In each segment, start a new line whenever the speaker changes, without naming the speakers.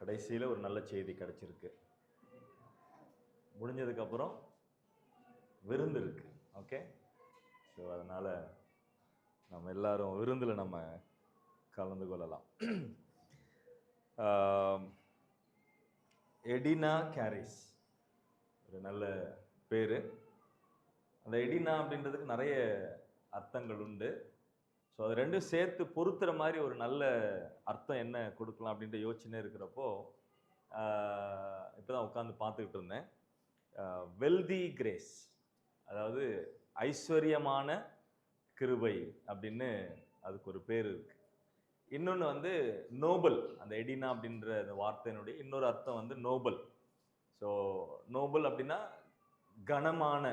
கடைசியில் ஒரு நல்ல செய்தி கிடைச்சிருக்கு. முடிஞ்சதுக்கப்புறம் விருந்து இருக்கு. ஓகே, ஸோ அதனால் நம்ம எல்லாரும் விருந்தில் நம்ம கலந்து கொள்ளலாம். எடினா கேரிஸ் ஒரு நல்ல பேர். அந்த எடினா அப்படின்றதுக்கு நிறைய அர்த்தங்கள் உண்டு. ஸோ அது ரெண்டும் சேர்த்து பொறுத்துற மாதிரி ஒரு நல்ல அர்த்தம் என்ன கொடுக்கலாம் அப்படின்ற யோசனை இருக்கிறப்போ இப்போ தான் உட்காந்து பார்த்துக்கிட்டு இருந்தேன். வெல்தி கிரேஸ், அதாவது ஐஸ்வர்யமான கிருபை அப்படின்னு அதுக்கு ஒரு பேர் இருக்கு. இன்னொன்று வந்து நோபல். அந்த எடினா அப்படின்ற அந்த வார்த்தையினுடைய இன்னொரு அர்த்தம் வந்து நோபல். ஸோ நோபல் அப்படின்னா கனமான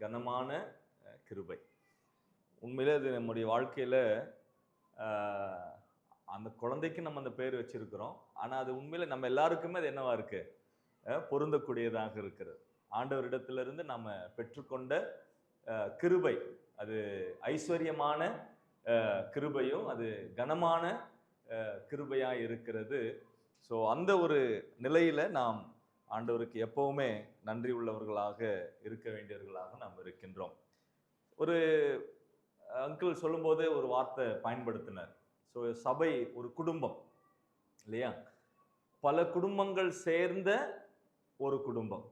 கனமான கிருபை. உண்மையிலே அது நம்முடைய வாழ்க்கையில் அந்த குழந்தைக்கு நம்ம அந்த பேர் வச்சிருக்கிறோம். ஆனால் அது உண்மையில நம்ம எல்லாருக்குமே அது என்னவா இருக்கு, பொருந்தக்கூடியதாக இருக்கிறது. ஆண்டவரிடத்திலிருந்து நம்ம பெற்றுக்கொண்ட கிருபை, அது ஐஸ்வர்யமான கிருபையும் அது கனமான கிருபையாக இருக்கிறது. ஸோ அந்த ஒரு நிலையில் நாம் ஆண்டவருக்கு எப்பவுமே நன்றி உள்ளவர்களாக இருக்க வேண்டியவர்களாக நாம் இருக்கின்றோம். ஒரு அங்கிள் சொல்லும்போது ஒரு வார்த்தை பயன்படுத்தினார். ஸோ சபை ஒரு குடும்பம் இல்லையா, பல குடும்பங்கள் சேர்ந்த ஒரு குடும்பம்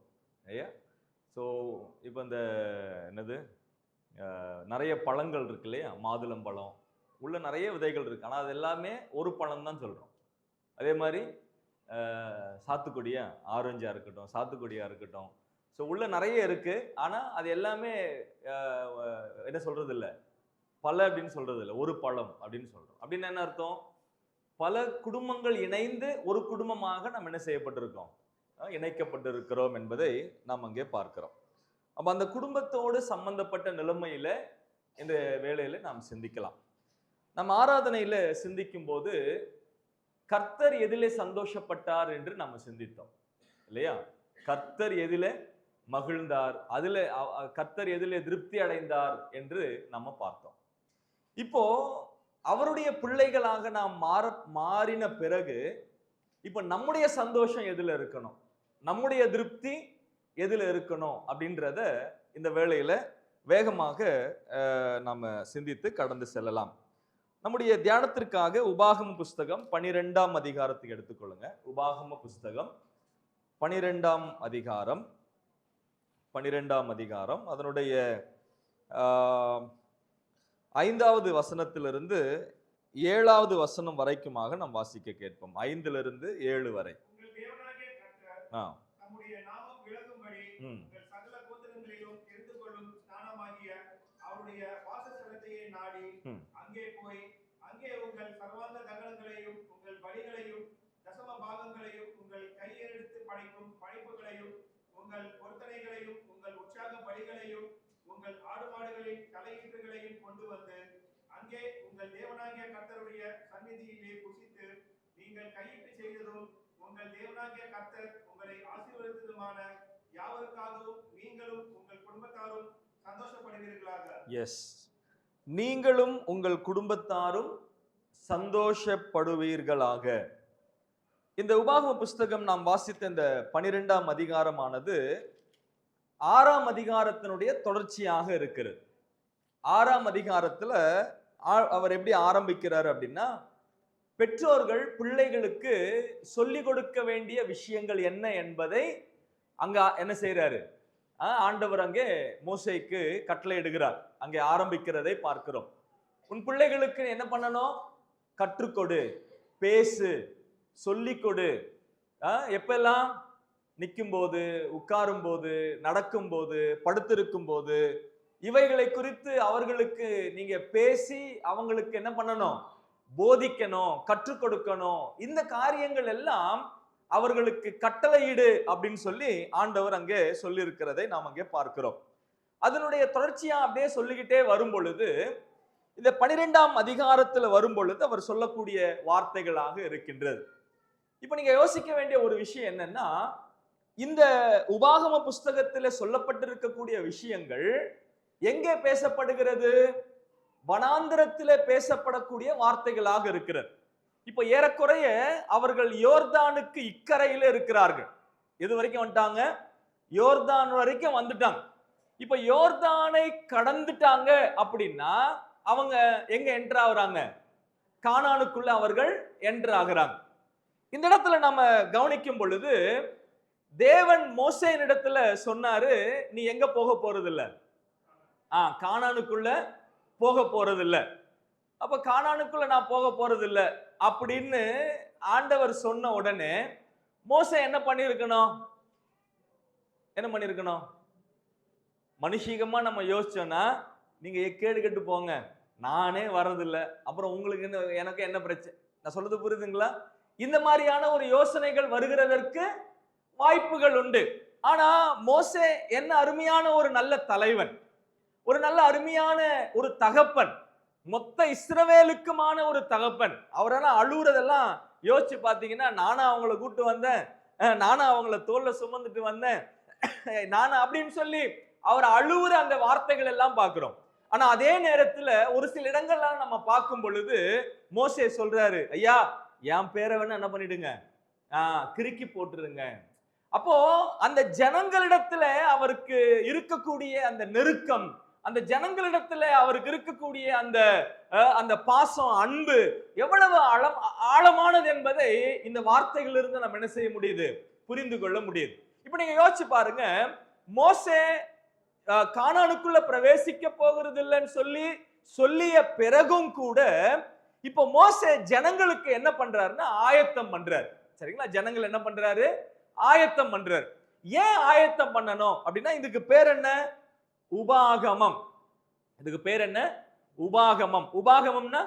ஐயா. ஸோ இப்போ இந்த என்னது நிறைய பழங்கள் இருக்கு இல்லையா, மாதுளம்பழம் உள்ள நிறைய விதைகள் இருக்கு, ஆனால் அது எல்லாமே ஒரு பழம் தான் சொல்கிறோம். அதே மாதிரி சாத்துக்குடியா ஆரஞ்சா இருக்கட்டும், சாத்துக்குடியா இருக்கட்டும், ஸோ உள்ள நிறைய இருக்கு, ஆனால் அது எல்லாமே என்ன சொல்றது இல்லை, பல அப்படின்னு சொல்றது இல்லை, ஒரு பழம் அப்படின்னு சொல்றோம். அப்படின்னு என்ன அர்த்தம், பல குடும்பங்கள் இணைந்து ஒரு குடும்பமாக நாம் என்ன செய்யப்பட்டிருக்கோம், இணைக்கப்பட்டிருக்கிறோம் என்பதை நாம் அங்கே பார்க்கிறோம். அப்ப அந்த குடும்பத்தோடு சம்பந்தப்பட்ட நிலைமையில இந்த வேளையில நாம் சிந்திக்கலாம். நம்ம ஆராதனையில சிந்திக்கும் போது கர்த்தர் எதிலே சந்தோஷப்பட்டார் என்று நம்ம சிந்தித்தோம் இல்லையா. கர்த்தர் எதிலே மகிழ்ந்தார், அதிலே கர்த்தர் எதிலே திருப்தி அடைந்தார் என்று நம்ம பார்த்தோம். இப்போ அவருடைய பிள்ளைகளாக நாம் மாறின பிறகு இப்ப நம்முடைய சந்தோஷம் எதுல இருக்கணும், நம்முடைய திருப்தி எதுல இருக்கணும் அப்படின்றத இந்த வேளையில வேகமாக நாம சிந்தித்து கடந்து செல்லலாம். நம்முடைய தியானத்திற்காக உபாகம புஸ்தகம் 12ஆம் அதிகாரத்துக்கு எடுத்துக்கொள்ளுங்க. உபாகம புஸ்தகம் 12ஆம் அதிகாரம் அதனுடைய 5வது வசனத்திலிருந்து 7வது வசனம் வரைக்குமாக நாம் வாசிக்க கேட்போம். 5லிருந்து 7 வரை.
அங்கே போய் அங்கே உங்கள் சர்வாங்க தகனங்களையும் உங்கள் பலிகளையும் தசம பாகங்களையும் உங்கள் கையெழுத்து படைக்கும் படைப்புகளையும் உங்கள் பொருத்தனைகளையும் உங்கள் உற்சாக பலிகளையும் உங்கள் ஆடு மாடுகளின் தலையீற்றுகளையும் கொண்டு வந்து அங்கே உங்கள் தேவனாகிய கர்த்தருடைய சந்நிதியிலே புசித்து நீங்கள் கையிட்டு செய்ததும் உங்கள் தேவனாகிய கர்த்தர் உங்களை ஆசீர்வதித்ததுமான யாவருக்காகவும் நீங்களும் உங்கள் குடும்பத்தாரும் சந்தோஷப்படுவீர்களாக.
எஸ், நீங்களும் உங்கள் குடும்பத்தாரும் சந்தோஷப்படுவீர்களாக. இந்த உபாகம புஸ்தகம் நாம் வாசித்த இந்த 12ஆம் அதிகாரமானது 6ஆம் அதிகாரத்தினுடைய தொடர்ச்சியாக இருக்கிறது. 6ஆம் அதிகாரத்துல அவர் எப்படி ஆரம்பிக்கிறார் அப்படின்னா, பெற்றோர்கள் பிள்ளைகளுக்கு சொல்லிக் கொடுக்க வேண்டிய விஷயங்கள் என்ன என்பதை அங்க என்ன செய்யறாரு, ஆண்டவர் அங்கே மோசேக்கு கட்டளை இடுகிறார். அங்கே ஆரம்பிக்கிறதை பார்க்கிறோம். உன் பிள்ளைகளுக்கு என்ன பண்ணணும், கற்றுக்கொடு, பேசு, சொல்லிக் கொடு. எப்பெல்லாம், நிற்கும் போது, உட்காரும் போது, நடக்கும் போது, படுத்திருக்கும் போது, இவைகளை குறித்து அவர்களுக்கு நீங்க பேசி அவங்களுக்கு என்ன பண்ணணும், போதிக்கணும், கற்றுக் கொடுக்கணும். இந்த காரியங்கள் எல்லாம் அவர்களுக்கு கட்டளையிடு அப்படின்னு சொல்லி ஆண்டவர் அங்கே சொல்லி இருக்கிறதை நாம் அங்கே பார்க்கிறோம். அதனுடைய தொடர்ச்சியா அப்படியே சொல்லிக்கிட்டே வரும் பொழுது இந்த 12ஆம் அதிகாரத்துல வரும் பொழுது அவர் சொல்லக்கூடிய வார்த்தைகளாக இருக்கின்றது. இப்ப நீங்க யோசிக்க வேண்டிய ஒரு விஷயம் என்னன்னா, இந்த உபாகம புஸ்தகத்துல சொல்லப்பட்டிருக்கக்கூடிய விஷயங்கள் எங்கே பேசப்படுகிறது, வனாந்திரத்திலே பேசப்படக்கூடிய வார்த்தைகளாக இருக்கிறது. இப்ப ஏறக்குறைய அவர்கள் யோர்தானுக்கு இக்கரையில இருக்கிறார்கள். எது வரைக்கும் வந்துட்டாங்க? யோர்தான் வரைக்கும் வந்துட்டாங்க. இப்ப யோர்தானை கடந்துட்டாங்க அப்படின்னா அவங்க எங்க என்டர் ஆகுறாங்க? கானானுக்குள்ள அவர்கள் என்டர் ஆகுறாங்க. இந்த இடத்துல நம்ம கவனிக்கும் பொழுது தேவன் மோசேயினிடத்துல சொன்னாரு, நீ எங்க போக போறது இல்ல? கானானுக்குள்ள போக போறது இல்ல. அப்ப கானானுக்குள்ள நான் போக போறது இல்ல அப்படின்னு ஆண்டவர் சொன்ன உடனே மோசே என்ன பண்ணிருக்கணும்? என்ன பண்ணிருக்கணும்? மனுஷிகமா நம்ம யோசிச்சோம்னா, நீங்க கேடு கெட்டு போங்க, நானே வர்றதில்ல, அப்புறம் உங்களுக்கு என்ன, எனக்கு என்ன பிரச்சனை? நான் சொல்றது புரியுதுங்களா? இந்த மாதிரியான ஒரு யோசனைகள் வருகிறதற்கு வாய்ப்புகள் உண்டு. ஆனா மோசே என்ன அருமையான ஒரு நல்ல தலைவன், ஒரு நல்ல அருமையான ஒரு தகப்பன், மொத்த இஸ்ரவேலுக்குமான ஒரு தகப்பன். அவரெல்லாம் அழுகுறதெல்லாம் யோசிச்சு பாத்தீங்கன்னா, நானா அவங்கள கூட்டு வந்தேன், நானா அவங்கள தோல்ல சுமந்துட்டு வந்தேன், நானா அப்படின்னு சொல்லி அவர் அழுகுற அந்த வார்த்தைகள் எல்லாம் பார்க்கிறோம். ஆனா அதே நேரத்துல ஒரு சில இடங்கள்லாம் நம்ம பார்க்கும் பொழுது மோசே சொல்றாரு, ஐயா என் பேரை வேணா என்ன பண்ணிடுங்க, கிறுக்கி போட்டுருங்க. அப்போ அந்த ஜனங்களிடத்துல அவருக்கு இருக்கக்கூடிய அந்த நெருக்கம், அந்த ஜனங்களிடத்துல அவருக்கு இருக்கக்கூடிய அந்த அந்த பாசம், அன்பு எவ்வளவு ஆழமானது என்பதை இந்த வார்த்தைகளிலிருந்து நம்ம என்ன செய்ய முடியுது? புரிந்து கொள்ள முடியுது. இப்ப நீங்க யோசிச்சு பாருங்க, மோசே கானானுக்குள்ள பிரவேசிக்க போகிறது இல்லைன்னு சொல்லிய பிறகும் கூட இப்ப மோசே ஜனங்களுக்கு என்ன பண்றாருன்னா ஆயத்தம் பண்றாரு. சரிங்களா? ஜனங்கள் என்ன பண்றாரு? ஆயத்தம் பண்றாரு. ஏன் ஆயத்தம் பண்ணணும் அப்படின்னா, இதுக்கு பேர் என்ன? உபாகமம். இதுக்கு பேர் என்ன? உபாகமம். உபாகமம்னா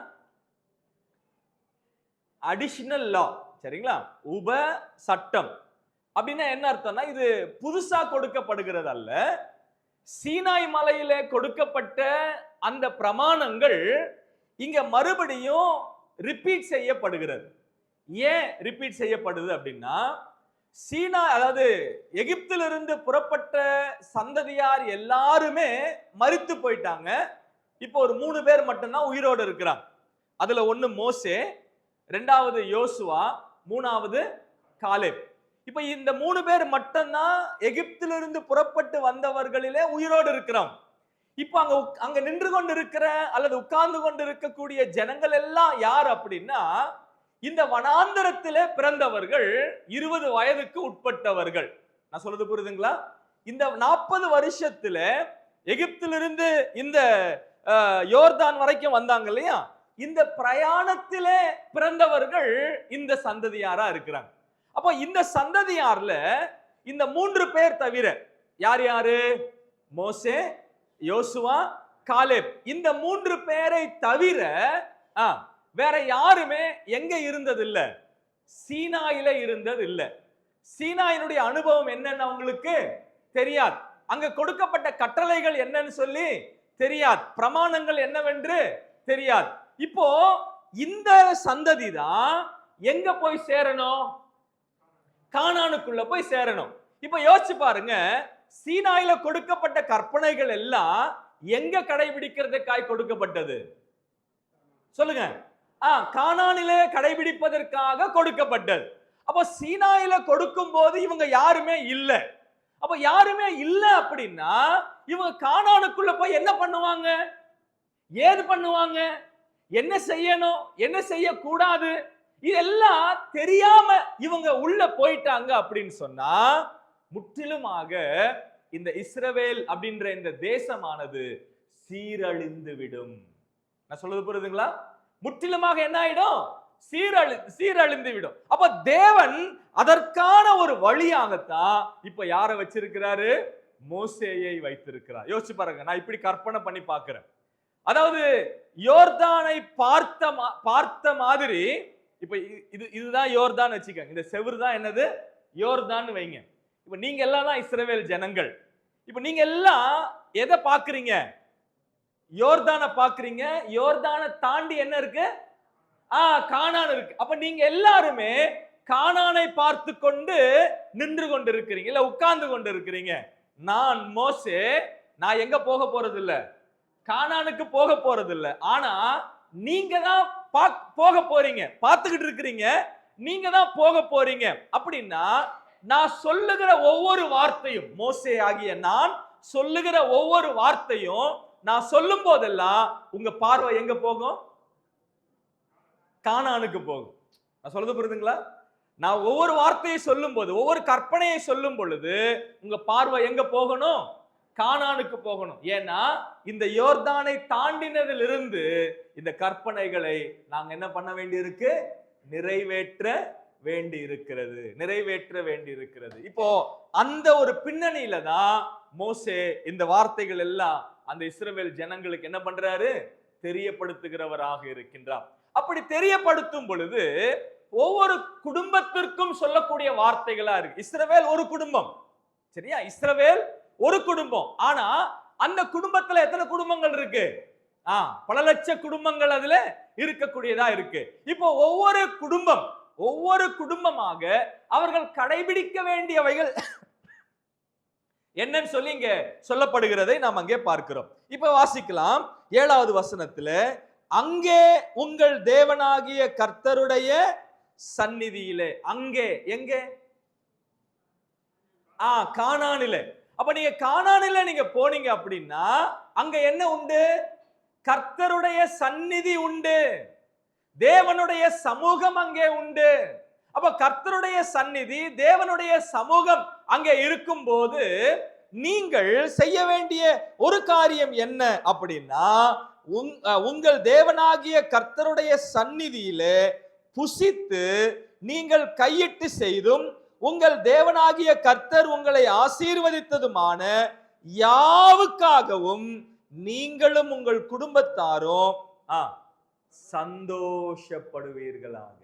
அடிஷனல் லா. சரிங்களா? உப சட்டம் அப்படின்னா என்ன அர்த்தம்னா, இது புதுசா கொடுக்கப்படுகிறது அல்ல. சீனாய் மலையிலே கொடுக்கப்பட்ட அந்த பிரமாணங்கள் இங்க மறுபடியும் ரிப்பீட் செய்யப்படுகிறது. ஏன் ரிப்பீட் செய்யப்படுது அப்படின்னா, சீனா, அதாவது எகிப்திலிருந்து புறப்பட்ட சந்ததியார் எல்லாருமே மரித்து போயிட்டாங்க. இப்போ ஒரு 3 பேர் மட்டும்தான் உயிரோடு இருக்கிறாங்க. அதுல ஒன்னு மோசே, 2வது யோசுவா, 3வது காலேப். இப்ப இந்த 3 பேர் மட்டும்தான் எகிப்திலிருந்து புறப்பட்டு வந்தவர்களிலே உயிரோடு இருக்கிறோம். இப்ப அங்க நின்று கொண்டு இருக்கிற அல்லது உட்கார்ந்து கொண்டு இருக்கக்கூடிய ஜனங்கள் எல்லாம் யார் அப்படின்னா, இந்த வனாந்தரத்திலே பிறந்தவர்கள், 20 வயதுக்கு உட்பட்டவர்கள். நான் சொல்றது புரியுதுங்களா? இந்த 40 வருஷத்துல எகிப்திலிருந்து இந்த யோர்தான் வரைக்கும் வந்தாங்க இல்லையா, இந்த பிரயாணத்திலே பிறந்தவர்கள் இந்த சந்ததியாரா இருக்கிறாங்க. அப்போ இந்த சந்ததியார்ல இந்த 3 பேர் தவிர யார் யாரு? மோசே, யோசுவா, காலேப். இந்த 3 பேரை தவிர வேற யாருமே எங்க இருந்தது இல்ல? சீனாயில இருந்தது இல்ல. சீனாயினுடைய அனுபவம் என்னன்னு அவங்களுக்கு தெரியாது. அங்க கொடுக்கப்பட்ட கட்டளைகள் என்னன்னு சொல்லி தெரியாது. பிரமாணங்கள் என்னவென்று தெரியாது. இப்போ இந்த சந்ததி தான் எங்க போய் சேரணும்? கானானுக்குள்ள போய் சேரணும். இப்ப யோசிச்சு பாருங்க, சீனாயில கொடுக்கப்பட்ட கற்பனைகள் எல்லாம் எங்க கடைபிடிக்கிறதுக்காய் கொடுக்கப்பட்டது? சொல்லுங்க. கானானிலே கடைபிடிப்பதற்காக கொடுக்கப்பட்டது. அப்ப சீனாயில கொடுக்கும் போது இவங்க யாருமே இல்ல. அப்ப யாருமே இல்ல அப்படின்னா இவங்க கானானுக்குள்ள போய் என்ன பண்ணுவாங்க? ஏது பண்ணுவாங்க? என்ன செய்யணும், என்ன செய்யக்கூடாது, இதெல்லாம் தெரியாம இவங்க உள்ள போயிட்டாங்க அப்படின்னு சொன்னா முற்றிலுமாக இந்த இஸ்ரவேல் அப்படின்ற இந்த தேசமானது சீரழிந்து விடும். நான் சொல்றது புரியுதுங்களா? முற்றிலுமாக என்ன ஆயிடும்? சீரழிந்து விடும். அப்ப தேவன் அதற்கான ஒரு வழியாகத்தான் இப்ப யாரை வச்சிருக்கிறாரு? மோசேயை வைத்திருக்கிறார். யோசிச்சு பாருங்க, நான் இப்படி கற்பனை பண்ணி பார்க்கிறேன். அதாவது யோர்தானை பார்த்த மாதிரி, இப்ப இதுதான் யோர்தான் வச்சுக்கோங்க. இந்த செவுரு தான் என்னது? யோர்தான் வைங்க. இப்ப நீங்க எல்லாம் தான் இஸ்ரவேல் ஜனங்கள். இப்ப நீங்க எல்லாம் எதை பாக்குறீங்க? யோர்தானை பாக்குறீங்க. யோர்தானை தாண்டி என்ன இருக்கு? கானான் இருக்கு. அப்ப நீங்க எல்லாருமே கானானை பார்த்து கொண்டு நின்று கொண்டு இருக்கிறீங்க, இல்ல உட்கார்ந்து கொண்டு இருக்கிறீங்க. நான் மோசே, எங்க போக போறது இல்ல? கானானுக்கு போக போறது இல்ல. ஆனா நீங்க தான் போக போறீங்க, பார்த்துக்கிட்டு இருக்கிறீங்க, நீங்க தான் போக போறீங்க. அப்படின்னா நான் சொல்லுகிற ஒவ்வொரு வார்த்தையும், மோசே ஆகிய நான் சொல்லுகிற ஒவ்வொரு வார்த்தையும் நான் சொல்லும் போதெல்லாம் உங்க பார்வை எங்க போகும்? கானானுக்கு போகும். நான் சொல்றது புரியுதுங்களா? நான் ஒவ்வொரு வார்த்தையை சொல்லும் போது, ஒவ்வொரு கற்பனையை சொல்லும் பொழுது உங்க பார்வை எங்க போகணும்? கானானுக்கு போகணும். ஏன்னா இந்த யோர்தானை தாண்டினதிலிருந்து இந்த கற்பனைகளை நாங்க என்ன பண்ண வேண்டியிருக்கு? நிறைவேற்ற வேண்டி இருக்கிறது, நிறைவேற்ற வேண்டி இருக்கிறது. இப்போ அந்த ஒரு பின்னணியில தான் மோசே இந்த வார்த்தைகள் எல்லாம் அந்த இஸ்ரவேல் ஜனங்களுக்கு என்ன பண்றாரு? தெரியப்படுத்துகிறவராக இருக்கின்றார். அப்படி தெரியப்படுத்தும் பொழுது ஒவ்வொரு குடும்பத்திற்கும் சொல்லக்கூடிய வார்த்தைகளா இருக்கு. இஸ்ரவேல் ஒரு குடும்பம், சரியா? இஸ்ரவேல் ஒரு குடும்பம். ஆனா அந்த குடும்பத்துல எத்தனை குடும்பங்கள் இருக்கு? பல லட்ச குடும்பங்கள் அதுல இருக்கக்கூடியதா இருக்கு. இப்போ ஒவ்வொரு குடும்பமாக அவர்கள் கடைபிடிக்க வேண்டியவைகள் என்னன்னு சொல்லி இங்க சொல்லப்படுகிறதை நாம் அங்கே பார்க்கிறோம். இப்ப வாசிக்கலாம் 7வது வசனத்துல, அங்கே உங்கள் தேவனாகிய கர்த்தருடைய சந்நிதியிலே. அங்கே எங்கே? கானானிலே. அப்ப நீங்க கானானிலே நீங்க போனீங்க அப்படின்னா அங்க என்ன உண்டு? கர்த்தருடைய சந்நிதி உண்டு, தேவனுடைய சமூகம் அங்கே உண்டு. அப்ப கர்த்தருடைய சந்நிதி, தேவனுடைய சமூகம் அங்கே இருக்கும் போது நீங்கள் செய்ய வேண்டிய ஒரு காரியம் என்ன அப்படின்னா, உங்கள் தேவனாகிய கர்த்தருடைய சந்நிதியிலே புசித்து நீங்கள் கையிட்டு செய்தும் உங்கள் தேவனாகிய கர்த்தர் உங்களை ஆசீர்வதித்ததுமான யாவுக்காகவும் நீங்களும் உங்கள் குடும்பத்தாரும் சந்தோஷப்படுவீர்களாக.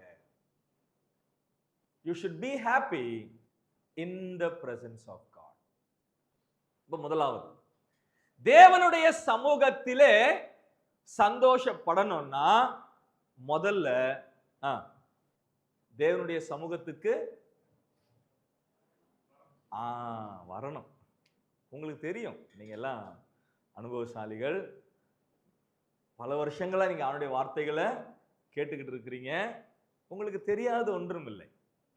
You should be happy in the presence of God. இப்ப முதலாவது, தேவனுடைய சமூகத்திலே சந்தோஷப்படணும்னா முதல்ல தேவனுடைய சமூகத்துக்கு வரணும். உங்களுக்கு தெரியும், நீங்க எல்லாம் அனுபவசாலிகள், பல வருஷங்களா நீங்க அவனுடைய வார்த்தைகளை கேட்டுக்கிட்டு இருக்கிறீங்க, உங்களுக்கு தெரியாத ஒன்றும் இல்லை,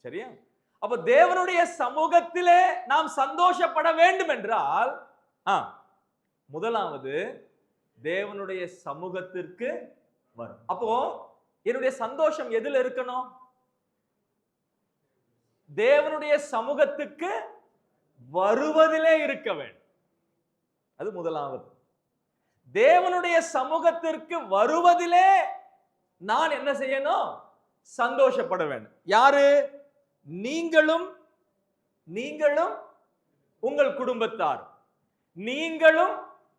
சரியா? அப்ப தேவனுடைய சமூகத்திலே நாம் சந்தோஷப்பட வேண்டும் என்றால் முதலாவது தேவனுடைய சமூகத்திற்கு வரும். அப்போ என்னுடைய சந்தோஷம் எதுல இருக்கணும்? தேவனுடைய சமூகத்துக்கு வருவதிலே இருக்க வேண்டும். அது முதலாவது. தேவனுடைய சமூகத்திற்கு வருவதிலே நான் என்ன செய்யணும்? சந்தோஷப்பட வேண்டும். யாரு? நீங்களும் உங்கள் குடும்பத்தார், நீங்களும்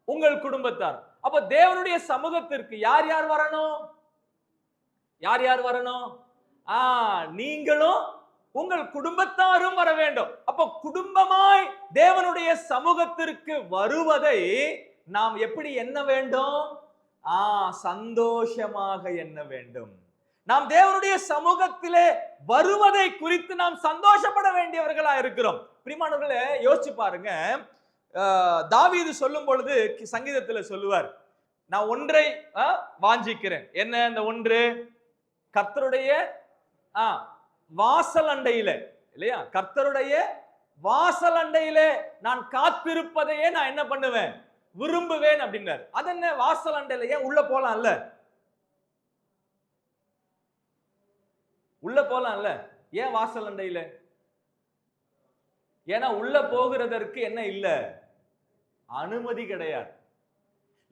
உங்கள் குடும்பத்தார். அப்ப தேவனுடைய சமூகத்திற்கு யார் யார் வரணும்? யார் யார் வரணும்? நீங்களும் உங்கள் குடும்பத்தாரும் வர வேண்டும். அப்ப குடும்பமாய் தேவனுடைய சமூகத்திற்கு வருவதை நாம் எப்படி எண்ண வேண்டும்? சந்தோஷமாக எண்ண வேண்டும். நாம் தேவனுடைய சமூகத்திலே வருவதை குறித்து நாம் சந்தோஷப்பட வேண்டியவர்களா இருக்கிறோம். பிரியமானவர்களே, யோசிச்சு பாருங்க. தாவீது சொல்லும் பொழுது சங்கீதத்துல சொல்லுவார், நான் ஒன்றை வாஞ்சிக்கிறேன். என்ன அந்த ஒன்று? கர்த்தருடைய வாசல் அண்டையில, இல்லையா? கர்த்தருடைய வாசல் அண்டையில நான் காத்திருப்பதையே நான் என்ன பண்ணுவேன்? விரும்புவேன் அப்படின்னாரு. அது என்ன வாசல் அண்டையில? ஏன் உள்ள போலாம்ல? உள்ள போலாம்ல? ஏன் வாசல் அண்டையில? ஏன்னா உள்ள போகிறதற்கு என்ன இல்ல? அனுமதி கிடையாது.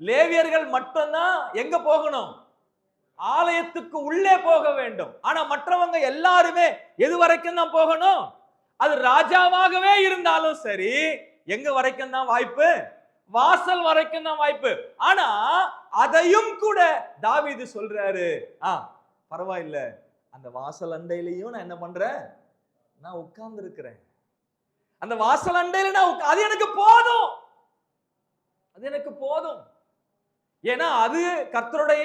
லேவியர்கள் மட்டும்தான் எங்க போகணும்? ஆலயத்துக்கு உள்ளே போக வேண்டும். ஆனா மற்றவங்க எல்லாருமே எது வரைக்கும் தான் போகணும்? அது ராஜாவாகவே இருந்தாலும் சரி, எங்க வரைக்கும் தான் வாய்ப்பு? வாசல் வரைக்கும் தான் வாய்ப்பு. ஆனா அதையும் கூட தாவீது சொல்றாரு, பரவாயில்ல, அந்த வாசல் அண்டையிலையும் நான் என்ன பண்றேன்? நான் உட்கார்ந்து இருக்கிறேன். அந்த வாசல் அண்டையில நான் அது எனக்கு போதும், அது எனக்கு போதும். ஏன்னா அது கர்த்தருடைய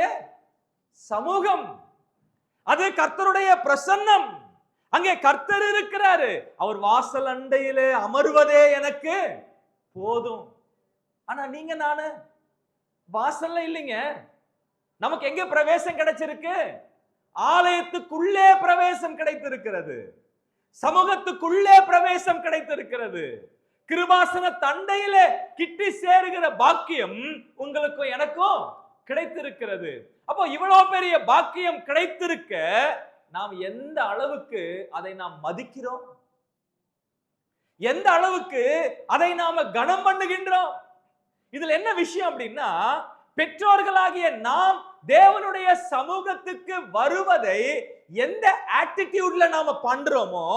சமூகம், அது கர்த்தருடைய பிரசன்னம். அங்கே கர்த்தர் இருக்கிறாரு. அவர் வாசல் அண்டையிலே அமர்வதே எனக்கு போதும். ஆனா நீங்க நானு வாசல்ல இல்லைங்க. நமக்கு எங்க பிரவேசம் கிடைச்சிருக்கு? ஆலயத்துக்குள்ளே பிரவேசம் கிடைத்திருக்கிறது, சமூகத்துக்குள்ளே பிரவேசம் கிடைத்திருக்கிறது, கிருபாசன தண்டையிலே கிட்டி சேருகிற பாக்கியம் உங்களுக்கும் எனக்கும் கிடைத்திருக்கிறது. அப்போ இவ்வளவு பெரிய பாக்கியம் கிடைத்திருக்க நாம் எந்த அளவுக்கு அதை நாம் மதிக்கிறோம், எந்த அளவுக்கு அதை நாம கனம் பண்ணுகின்றோம். இதுல என்ன விஷயம் அப்படின்னா, பெற்றோர்களாகிய நாம் தேவனுடைய சமூகத்துக்கு வருவதை எந்த ஆட்டிடியூட்ல நாம பண்றோமோ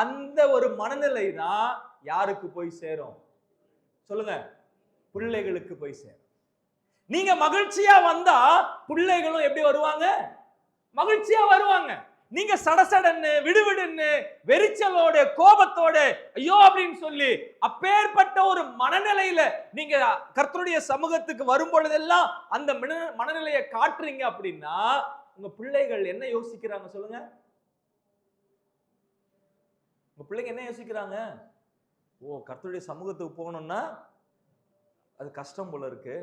அந்த ஒரு மனநிலை தான் யாருக்கு போய் சேரும் சொல்லுங்க? பிள்ளைகளுக்கு போய் சேரும். நீங்க மகிழ்ச்சியா வந்தா பிள்ளைகளும் எப்படி வருவாங்க? மகிழ்ச்சியா வருவாங்க. நீங்க சடசடன்னு விடுவிடுன்னு வெறிச்சலோட கோபத்தோட ஐயோ அப்படின்னு சொல்லி அப்பேற்பட்ட ஒரு மனநிலையில நீங்க கர்த்தருடைய சமூகத்துக்கு வரும் பொழுதெல்லாம் அந்த மனநிலையை காட்டுறீங்க அப்படின்னா உங்க பிள்ளைகள் என்ன யோசிக்கிறாங்க சொல்லுங்க? உங்க பிள்ளைங்க என்ன யோசிக்கிறாங்க? ஓ, கர்த்தருடைய சமூகத்துக்கு போகணும்னா அது கஷ்டம் போல இருக்கு.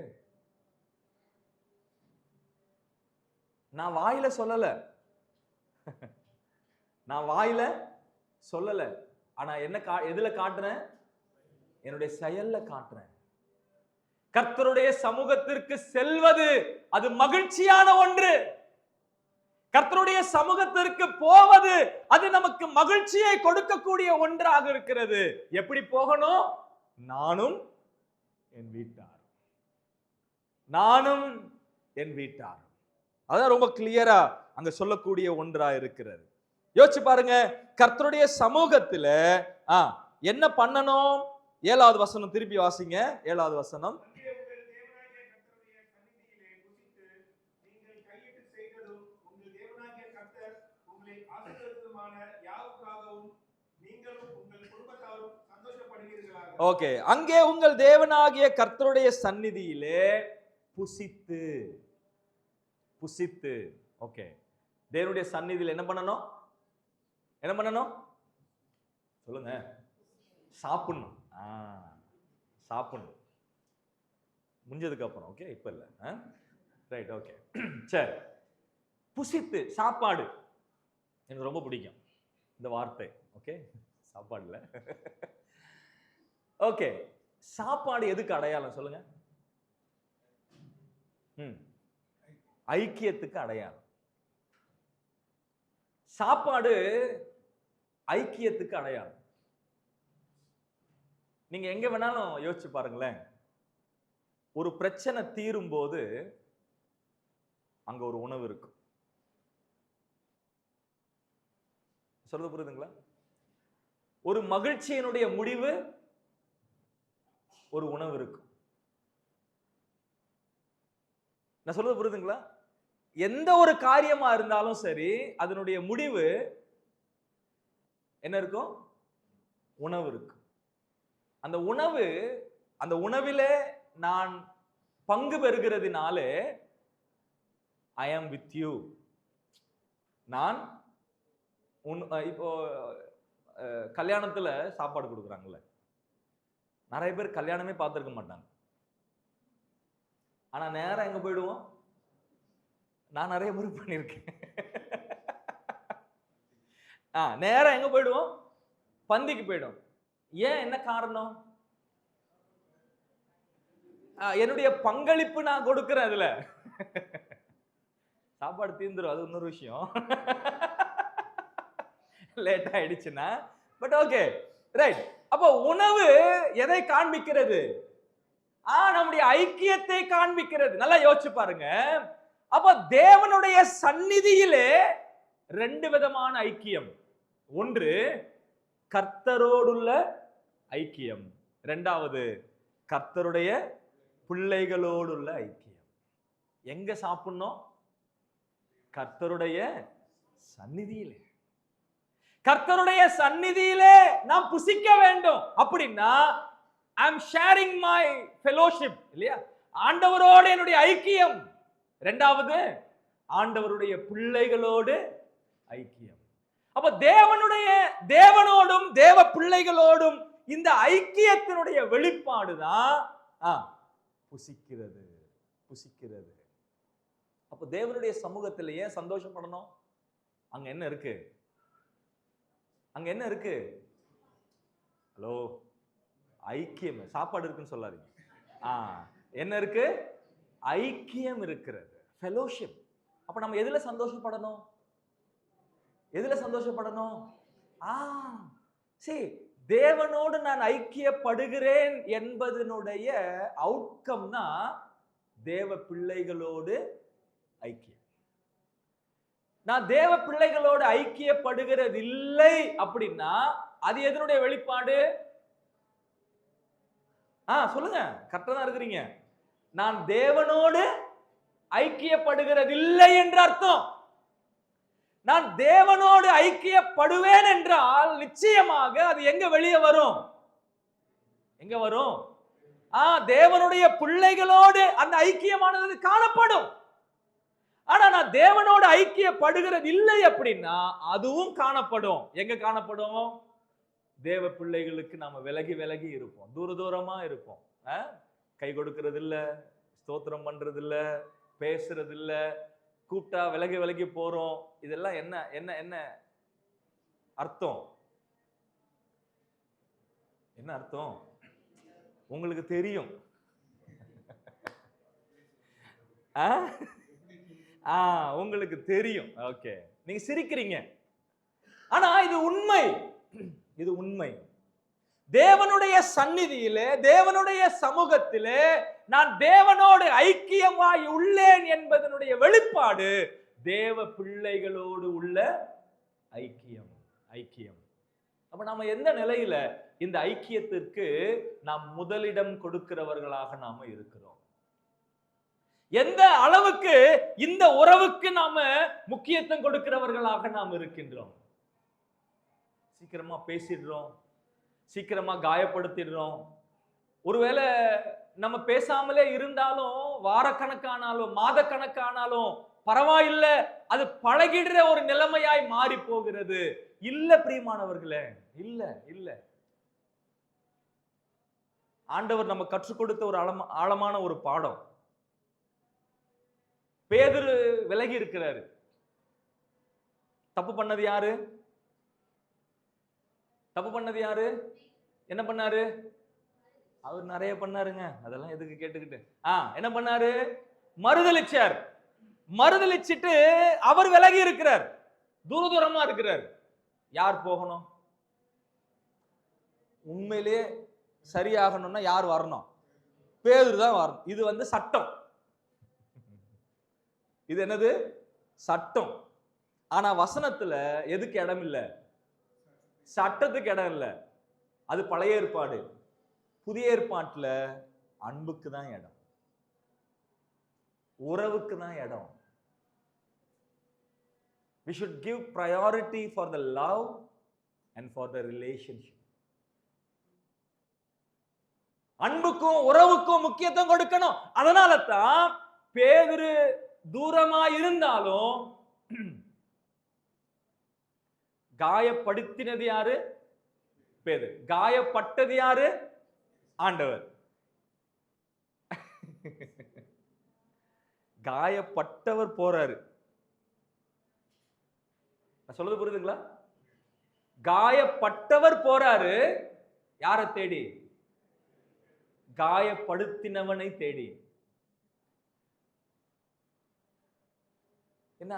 நான் வாயில சொல்லல, நான் வாயில சொல்லல, ஆனா என்ன எதுல காட்டுறேன்? என்னுடைய செயல்ல காட்டுறேன். கர்த்தருடைய சமூகத்திற்கு செல்வது அது மகிழ்ச்சியான ஒன்று. கர்த்தருடைய சமூகத்திற்கு போவது அது நமக்கு மகிழ்ச்சியை கொடுக்கக்கூடிய ஒன்றாக இருக்கிறது. எப்படி போகணும்? நானும் என் வீட்டார், நானும் என் வீட்டார். அதான் ரொம்ப கிளியரா அங்க சொல்லக்கூடிய ஒன்றா இருக்கிறது. யோசிச்சு பாருங்க, கர்த்தருடைய சமூகத்துல என்ன பண்ணணும்? 7வது வசனம் திருப்பி வாசிங்க. 7வது வசனம். ஓகே, அங்கே உங்கள் தேவனாகிய கர்த்தருடைய சந்நிதியிலே புசித்து புசித்து. ஓகே, தேவனுடைய சந்நிதியில் என்ன பண்ணணும்? என்ன பண்ணணும் சொல்லுங்க? சாப்பிடணும். சாப்பிடணும் முடிஞ்சதுக்கு அப்புறம். ஓகே, இப்ப இல்ல. ரைட், ஓகே, சரி. புசித்து, சாப்பாடு எனக்கு ரொம்ப பிடிக்கும் இந்த வார்த்தை. ஓகே, சாப்பாடுல ஓகே, சாப்பாடு எதுக்கு அடையாளம் சொல்லுங்க? ஐக்கியத்துக்கு அடையாளம். சாப்பாடு ஐக்கியத்துக்கு அடையாளம். நீங்க எங்க வேணாலும் யோசிச்சு பாருங்களேன். ஒரு பிரச்சனை தீரும் போது அங்க ஒரு உணவு இருக்கும். சொல்றது புரியுதுங்களா? ஒரு மகிழ்ச்சியினுடைய முடிவு ஒரு உணவு இருக்கும். நான் சொல்றது புரியுதுங்களா? எந்த ஒரு காரியமா இருந்தாலும் சரி, அதனுடைய முடிவு என்ன இருக்கும்? உணவு இருக்கும். அந்த உணவு, அந்த உணவிலே நான் பங்கு பெறுகிறதுனாலே ஐ ஆம் வித் யூ. நான் இப்போ கல்யாணத்துல சாப்பாடு கொடுக்குறாங்கல்ல, நிறைய பேர் கல்யாணமே பார்த்திருக்க மாட்டாங்க. ஆனா நேரம் எங்க போயிடுவோம்? நான் நிறைய முறை பண்ணியிருக்கேன். நேரம் எங்க போயிடுவோம்? பந்திக்கு போயிடும். ஏன்? என்ன காரணம்? என்னுடைய பங்களிப்பு நான் கொடுக்கிறேன். அதுல சாப்பாடு தீர்ந்துரும், அது இன்னொரு விஷயம். லேட் ஆயிடுச்சுன்னா. But okay, right. அப்போ உணவு எதை காண்பிக்கிறது? நம்முடைய ஐக்கியத்தை காண்பிக்கிறது. நல்லா யோசிச்சு பாருங்க. அப்ப தேவனுடைய சந்நிதியிலே 2 விதமான ஐக்கியம். ஒன்று கர்த்தரோடுள்ள ஐக்கியம், 2வது கர்த்தருடைய பிள்ளைகளோடுள்ள ஐக்கியம். எங்க சாப்பிடணும்? கர்த்தருடைய சந்நிதியிலே. கர்த்தருடைய சந்நிதியிலே நாம் புசிக்க வேண்டும். அப்படின்னா I am sharing my fellowship இல்லையா? ஆண்டவரோடு என்னுடைய ஐக்கியம். 2வது ஆண்டவருடைய பிள்ளைகளோடு ஐக்கியம். அப்ப தேவனோடும் தேவ பிள்ளைகளோடும் இந்த ஐக்கியத்தினுடைய வெளிப்பாடுதான் புசிக்கிறது. புசிக்கிறது. அப்ப அப்ப தேவனுடைய சமூகத்துல ஏன் சந்தோஷப்படணும்? அங்க என்ன இருக்கு? அங்க என்ன இருக்கு? ஹலோ, ஐக்கியம். சாப்பாடு இருக்குன்னு சொல்லாதீங்க. என்ன இருக்கு? ஐக்கியம் இருக்கிறது, ஃபெலோஷிப். அப்ப நம்ம எதுல சந்தோஷப்படணும்? எதுல சந்தோஷப்படணும்? சரி, தேவனோடு நான் ஐக்கியப்படுகிறேன் என்பதனுடைய அவுட்கம்னா தேவ பிள்ளைகளோடு ஐக்கியம். நான் தேவ பிள்ளைகளோடு ஐக்கியப்படுகிறது இல்லை அப்படின்னா அது எதனுடைய வெளிப்பாடு? சொல்லுங்க, கரெக்டா தான் இருக்கிறீங்க. நான் தேவனோடு ஐக்கியப்படுகிறது இல்லை என்ற அர்த்தம். நான் தேவனோடு ஐக்கியப்படுவேன் என்றால் நிச்சயமாக அது எங்க வெளியே வரும்? எங்க வரும்? தேவனுடைய பிள்ளைகளோடு அந்த ஐக்கியமானது காணப்படும். ஆனா நான் தேவனோடு ஐக்கியப்படுகிறது இல்லை அப்படின்னா அதுவும் காணப்படும். எங்க காணப்படும்? தேவ பிள்ளைகளுக்கு நாம விலகி விலகி இருப்போம், தூர தூரமா இருப்போம். கை கொடுக்கிறது இல்ல, ஸ்தோத்திரம் பண்றது இல்ல, பேசுறது இல்ல, கூப்பிட்டா விலகி விலகி போறோம். இதெல்லாம் என்ன என்ன என்ன அர்த்தம்? என்ன அர்த்தம்? உங்களுக்கு தெரியும். உங்களுக்கு தெரியும். ஓகே, நீங்க சிரிக்கிறீங்க. ஆனா இது உண்மை. இது உண்மை. தேவனுடைய சந்நிதியிலே, தேவனுடைய சமூகத்திலே நான் தேவனோடு ஐக்கியமாய் உள்ளேன் என்பதனுடைய வெளிப்பாடு தேவ பிள்ளைகளோடு உள்ள ஐக்கியம். ஐக்கியம். அப்ப நாம எந்த நிலையில இந்த ஐக்கியத்திற்கு நாம் முதலிடம் கொடுக்கிறவர்களாக நாம இருக்கிறோம்? எந்த அளவுக்கு இந்த உறவுக்கு நாம முக்கியத்துவம் கொடுக்கிறவர்களாக நாம் இருக்கின்றோம்? சீக்கிரமா பேசிடுறோம், சீக்கிரமா காயப்படுத்திடுறோம். ஒருவேளை நம்ம பேசாமலே இருந்தாலும் வாரக்கணக்கானாலும் மாத கணக்கானாலும் பரவாயில்லை, அது பழகிடுற ஒரு நிலைமையாய் மாறி போகிறது. இல்ல பிரியமானவர்களே, இல்ல இல்ல. ஆண்டவர் நம்ம கற்றுக் கொடுத்த ஒரு ஆழமான ஒரு பாடம். பேதுரு விலகி இருக்கிறாரு. தப்பு பண்ணது யாரு? தப்பு பண்ணது யாரு? என்ன பண்ணாரு? அவர் நிறைய பண்ணாருங்க, அதெல்லாம் எதுக்கு கேட்டுக்கிட்டு. என்ன பண்ணாரு? மறுதலிச்சார். மறுதலிச்சிட்டு அவர் விலகி இருக்கிறார், தூர தூரமா இருக்கிறார். யார் போகணும்? உண்மையிலே சரியாகணும்னா யார் வரணும்? பேதுரு தான் வரணும். இது சட்டம். இது என்னது? சட்டம். ஆனா வசனத்துல எதுக்கு இடம் இல்ல? சட்டத்துக்கு இடம் இல்ல. அது பழைய ஏற்பாடு. புதிய ஏற்பாட்டுல அன்புக்கு தான் இடம், உறவுக்கு தான் இடம். We should give priority for the love and for the relationship. அன்புக்கும் உறவுக்கும் முக்கியத்துவம் கொடுக்கணும். அதனால தான் பேதுரு தூரமா இருந்தாலும் காயப்படுத்தினது யாரு? பேதுரு. காயப்பட்டது யாரு? ஆண்டவர். காயப்பட்டவர் போறாரு. நான் சொல்றது புரியுதுங்களா? காயப்பட்டவர் போறாரு. யாரை தேடி? காயப்படுத்தினவனை தேடி. என்ன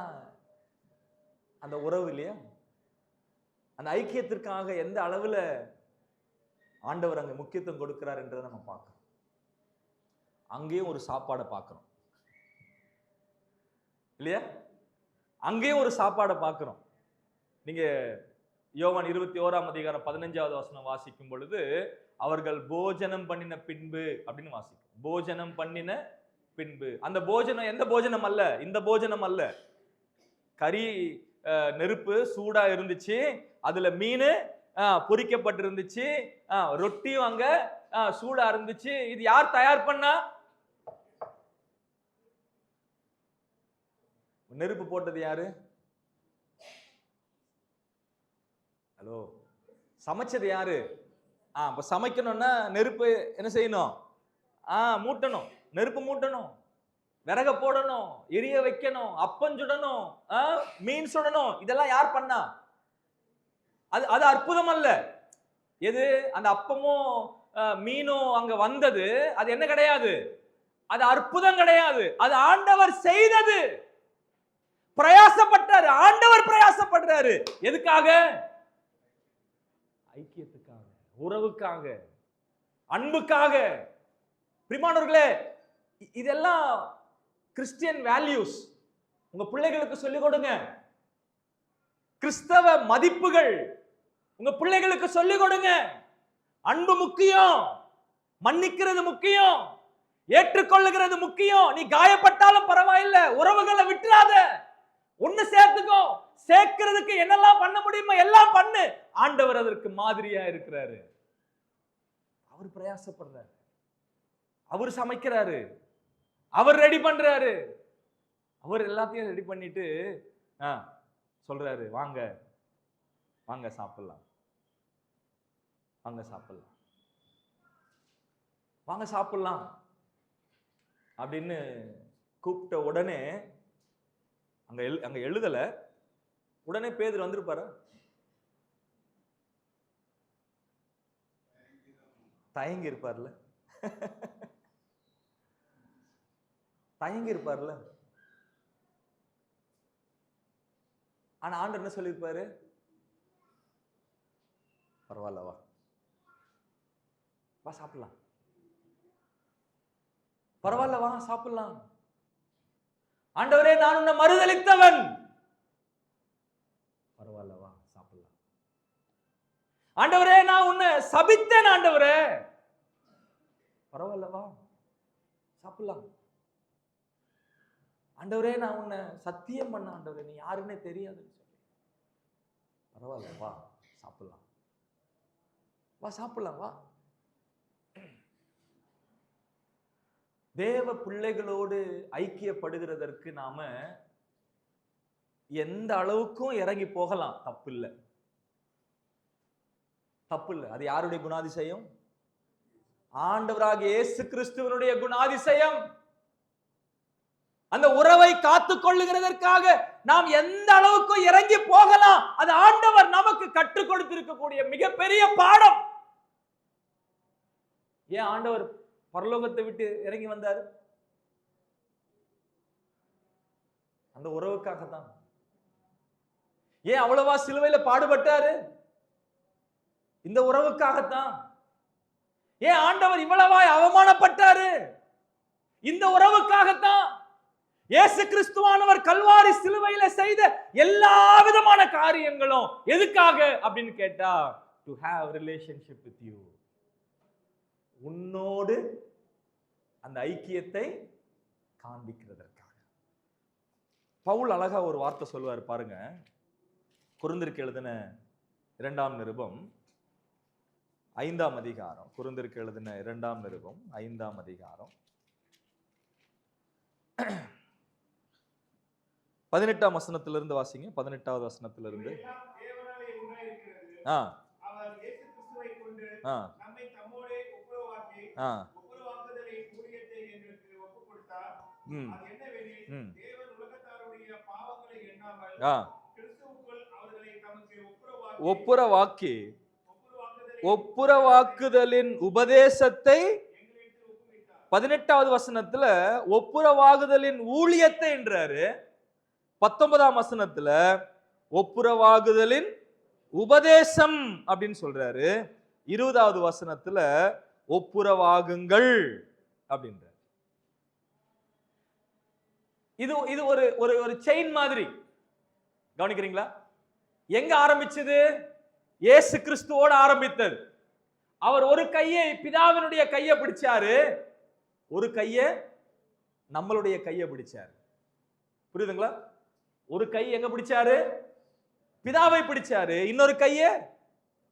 அந்த உறவு இல்லையா? அந்த ஐக்கியத்திற்காக எந்த அளவுல ஆண்டவர் அங்க முக்கியத்துவம் கொடுக்கிறார் என்றதை நம்ம பார்க்கிறோம். அங்கேயும் ஒரு சாப்பாடை பார்க்கிறோம் இல்லையா? அங்கேயும் ஒரு சாப்பாடை பார்க்கிறோம். நீங்க யோவான் 21ஆம் அதிகாரம் 15வது வசனம் வாசிக்கும் பொழுது அவர்கள் போஜனம் பண்ணின பின்பு அப்படின்னு வாசிக்கும். போஜனம் பண்ணின பின்பு. அந்த போஜனம் எந்த போஜனம் அல்ல, இந்த போஜனம் அல்ல. கறி நெருப்பு சூடா இருந்துச்சு, அதுல மீன் பொரிக்கப்பட்டிருந்துச்சு, ரொட்டியும் அங்க சூடா இருந்துச்சு. இது யார் தயார் பண்ணா? நெருப்பு போட்டது யாரு? ஹலோ, சமைச்சது யாரு? அப்ப சமைக்கணும்னா நெருப்பு என்ன செய்யணும்? மூட்டணும், நெருப்பு மூட்டணும். விறக போடணும், எரிய வைக்கணும், அப்பம் சுடணும், மீன் சுடணும். இதெல்லாம் யார் பண்ணா? அது அற்புதம் அல்ல. எது? அந்த அப்பமும் மீனும் அங்க வந்தது அது என்ன கிடையாது, அது அற்புதம் கிடையாது. அது ஆண்டவர் செய்தது. பிரயாசப்பட்டாரு, ஆண்டவர் பிரயாசப்படுறாரு. எதுக்காக? ஐக்கியத்துக்காக, உறவுக்காக, அன்புக்காக. பிரியமானவர்களே, இதெல்லாம் கிறிஸ்டியன் வேல்யூஸ். உங்க பிள்ளைகளுக்கு சொல்லிக் கொடுங்க. கிறிஸ்தவ மதிப்புகள் உங்க பிள்ளைகளுக்கு சொல்லிக் கொடுங்க. அன்பு முக்கியம், மன்னிக்கிறது முக்கியம், ஏற்றுக்கொள்ளுகிறது முக்கியம். நீ காயப்பட்டாலும் பரவாயில்லை, உறவுகளை விட்டுறாத, ஒண்ணு சேர்த்துக்கோ. சேர்க்கிறதுக்கு என்னெல்லாம் பண்ண முடியுமோ எல்லாம் பண்ணு. ஆண்டவர் அதற்கு மாதிரியா இருக்கிறாரு. அவர் பிரயாசப்படுறாரு, அவர் சமைக்கிறாரு, அவர் ரெடி பண்றாரு. அவர் எல்லாத்தையும் ரெடி பண்ணிட்டு சொல்றாரு, வாங்க வாங்க சாப்பிடலாம், வாங்க சாப்பிடலாம், வாங்க சாப்பிடலாம் அப்படின்னு கூப்பிட்ட உடனே அங்க எழுதல, உடனே பேதுரு வந்திருப்பாரு? தயங்கி இருப்பார்ல, தயங்கி இருப்பார்ல. ஆனா ஆண்டவர் என்ன சொல்லியிருப்பாரு? பரவாயில்ல, வா வா சாப்பிடலாம், பரவாயில்ல வா சாப்பிடலாம். ஆண்டவரே, நான் உன்னை மறுதலித்தவன், பரவாயில்ல வா சாப்பிடலாம். ஆண்டவரே, நான் உன்னை சபித்தேன், ஆண்டவரே, பரவாயில்ல வா சாப்பிடலாம். ஆண்டவரே, நான் உன்னை சத்தியம் பண்ண, ஆண்டவரே நீ யாருன்னே தெரியாதுன்னு சொல்லி, பரவாயில்ல வா சாப்பிடலாம், வா சாப்பிடலாம் வா. தேவ பிள்ளைகளோடு ஐக்கியப்படுகிறதற்கு நாம எந்த அளவுக்கும் இறங்கி போகலாம், தப்பு இல்லை, தப்பு இல்லை. அது யாருடைய குணாதிசயம்? ஆண்டவராகிய இயேசு கிறிஸ்துவனுடைய குணாதிசயம். அந்த உறவை காத்துக் கொள்ளுகிறதற்காக நாம் எந்த அளவுக்கு இறங்கி போகலாம். அது ஆண்டவர் நமக்கு கற்றுக் கொடுத்திருக்கக்கூடிய மிகப்பெரிய பாடம். ஏன் ஆண்டவர் பரலோகத்தை விட்டு இறங்கி வந்தாரு? அந்த உறவுக்காகத்தான். ஏன் அவ்வளவா சிலுவையில பாடுபட்டாரு? இந்த உறவுக்காகத்தான். ஏன் ஆண்டவர் இவ்வளவாய் அவமானப்பட்டாரு? இந்த உறவுக்காகத்தான். இயேசு கிறிஸ்துவானவர் கல்வாரி சிலுவையில செய்த எல்லா விதமான காரியங்களும் எதுக்காக அப்படின்னு கேட்டா, to have relationship with you, உன்னோடு அந்த ஐக்கியத்தை காண்பிக்கிறதற்காக. பவுல் அழகா ஒரு வார்த்தை சொல்லுவார் பாருங்க. கொரிந்தியருக்கு எழுதின 2ஆம் நிருபம் 5ஆம் அதிகாரம். கொரிந்தியருக்கு எழுதின 2ஆம் நிருபம் 5ஆம் அதிகாரம் 18ஆம் வசனத்திலிருந்து வாசிங்க. 18வது வசனத்திலிருந்து.
அவர் இயேசு கிறிஸ்துவை கொண்டு நம்மை தம்மோடே ஒப்புரவாக்கி ஒப்புரவாக்குதலை ஊழியத்தை எங்களுக்கு ஒப்புக் கொடுத்தார். அது என்னவெனில், தேவன் உலகத்தாருடைய பாவங்களை எண்ணாமல் கிறிஸ்துவுக்குள் அவர்களை தமக்கு ஒப்புரவாக்கி ஒப்புரவாக்குதலின் உபதேசத்தை
18வது வசனத்துல ஒப்புரவாகுதலின் ஊழியத்தை என்றாரு. 19ஆம் வசனத்துல ஒப்புரவாகுதலின் உபதேசம் அப்படின்னு சொல்றாரு. 20வது வசனத்துல ஒப்புரவாகுங்கள் அப்படின்ற. இது ஒரு ஒரு செயின் மாதிரி. கவனிக்கிறீங்களா? எங்க ஆரம்பிச்சது? இயேசு கிறிஸ்துவோட ஆரம்பித்தது. அவர் ஒரு கையை பிதாவினுடைய கையை பிடிச்சாரு, ஒரு கையை நம்மளுடைய கையை பிடிச்சாரு. புரியுதுங்களா? ஒரு கை எங்க பிடிச்சாரு? பிதாவை பிடிச்சாரு. இன்னொரு கையை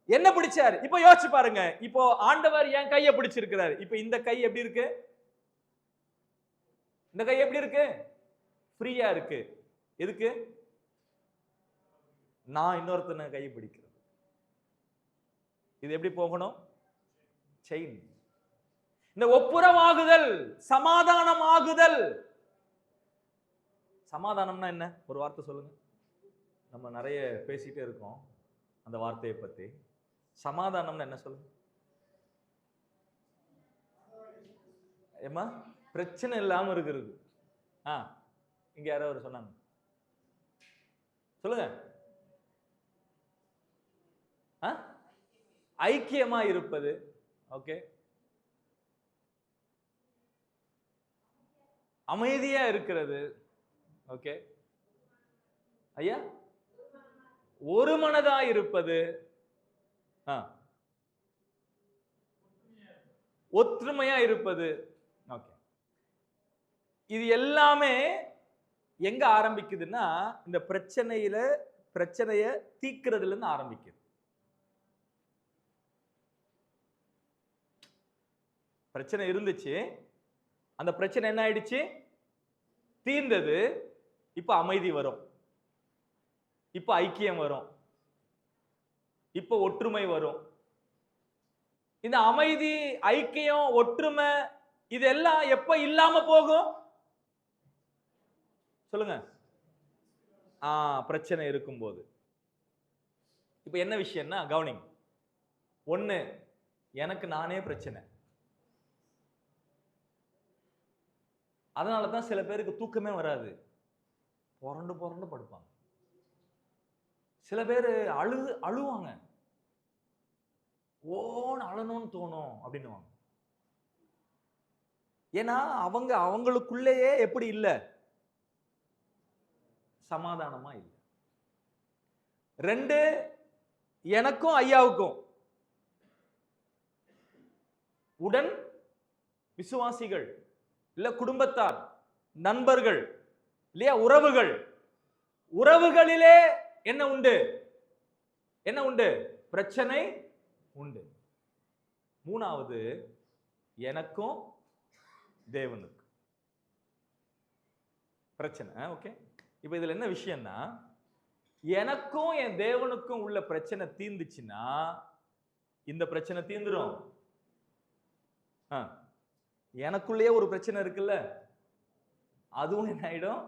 என்ன பிடிச்சாரு? இப்ப யோசிச்சு பாருங்க. இப்போ ஆண்டவர் என் கையை பிடிச்சிருக்கிறாரு. இப்ப இந்த கை எப்படி இருக்கு? இந்த கை எப்படி இருக்கு? ஃப்ரீயா இருக்கு. எதுக்கு? நான் இன்னொருத்தனை கையை பிடிக்கிறது. இது எப்படி போகணும்? செயின். இந்த ஒப்புரவாகுதல், சமாதானமாகுதல், சமாதானம்னா என்ன? ஒரு வார்த்தை சொல்லுங்க. நம்ம நிறைய பேசிட்டே இருக்கோம் அந்த வார்த்தையை பத்தி. சமாதானம்னா என்ன சொல்லுங்க? ஏமா பிரச்சனை இல்லாம இருக்கிறது. இங்க யாரோ ஒரு சொன்னாங்க, சொல்லுங்க. ஐக்கியமா இருப்பது. ஓகே, அமைதியா இருக்கிறது. ஓகே ஐயா, ஒரு மனதா இருப்பது. ஒற்றுமையா இருப்பது. ஓகே, இது எல்லாமே எங்க ஆரம்பிக்குதுன்னா இந்த பிரச்சனைய தீக்கிறதுல இருந்து ஆரம்பிக்குது. பிரச்சனை இருந்துச்சு, அந்த பிரச்சனை என்ன ஆயிடுச்சு? தீர்ந்தது. இப்ப அமைதி வரும், இப்ப ஐக்கியம் வரும், இப்ப ஒற்றுமை வரும். இந்த அமைதி, ஐக்கியம், ஒற்றுமை இதெல்லாம் எப்ப இல்லாம போகும்? சொல்லுங்க. பிரச்சனை இருக்கும்போது. இப்ப என்ன விஷயம்னா கவனிங்க. ஒண்ணு, எனக்கு நானே பிரச்சனை. அதனாலதான் சில பேருக்கு தூக்கமே வராது, புரண்டு புரண்டு படுப்பாங்க. சில பேர் அழுவாங்க, ஓன்னு அழணும்னு தோணும் அப்படின்னுவாங்க. ஏன்னா அவங்களுக்குள்ளேயே எப்படி இல்ல? சமாதானமா இல்லை. 2, எனக்கும் ஐயாவுக்கும் உடன் விசுவாசிகள் இல்ல குடும்பத்தார், நண்பர்கள் இல்லையா, உறவுகளிலே என்ன உண்டு? பிரச்சனை உண்டு. 3வது, எனக்கும் தேவனுக்கும் பிரச்சனை. ஓகே, இப்ப இதுல என்ன விஷயம்னா, எனக்கும் என் தேவனுக்கும் உள்ள பிரச்சனை தீர்ந்துச்சுன்னா இந்த பிரச்சனை தீர்ந்துரும். எனக்குள்ளேயே ஒரு பிரச்சனை இருக்குல்ல, அதுவும் என்ன ஆயிடும்?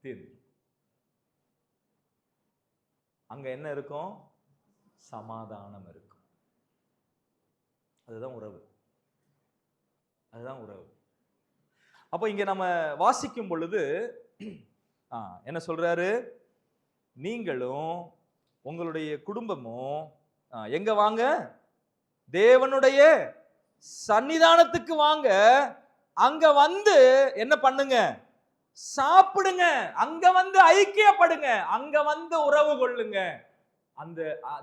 தீர்ந்து. அங்க என்ன இருக்கும்? சமாதானம் இருக்கும். அதுதான் உறவு. அப்ப இங்க நம்ம வாசிக்கும் பொழுது என்ன சொல்றாரு? நீங்களும் உங்களுடைய குடும்பமும் எங்க வாங்க? தேவனுடைய சன்னிதானத்துக்கு வாங்க. அங்க வந்து என்ன பண்ணுங்க? சாப்பிடுங்க. அங்க வந்து ஐக்கியப்படுங்க. அங்க வந்து உறவு கொள்ளுங்க. அந்த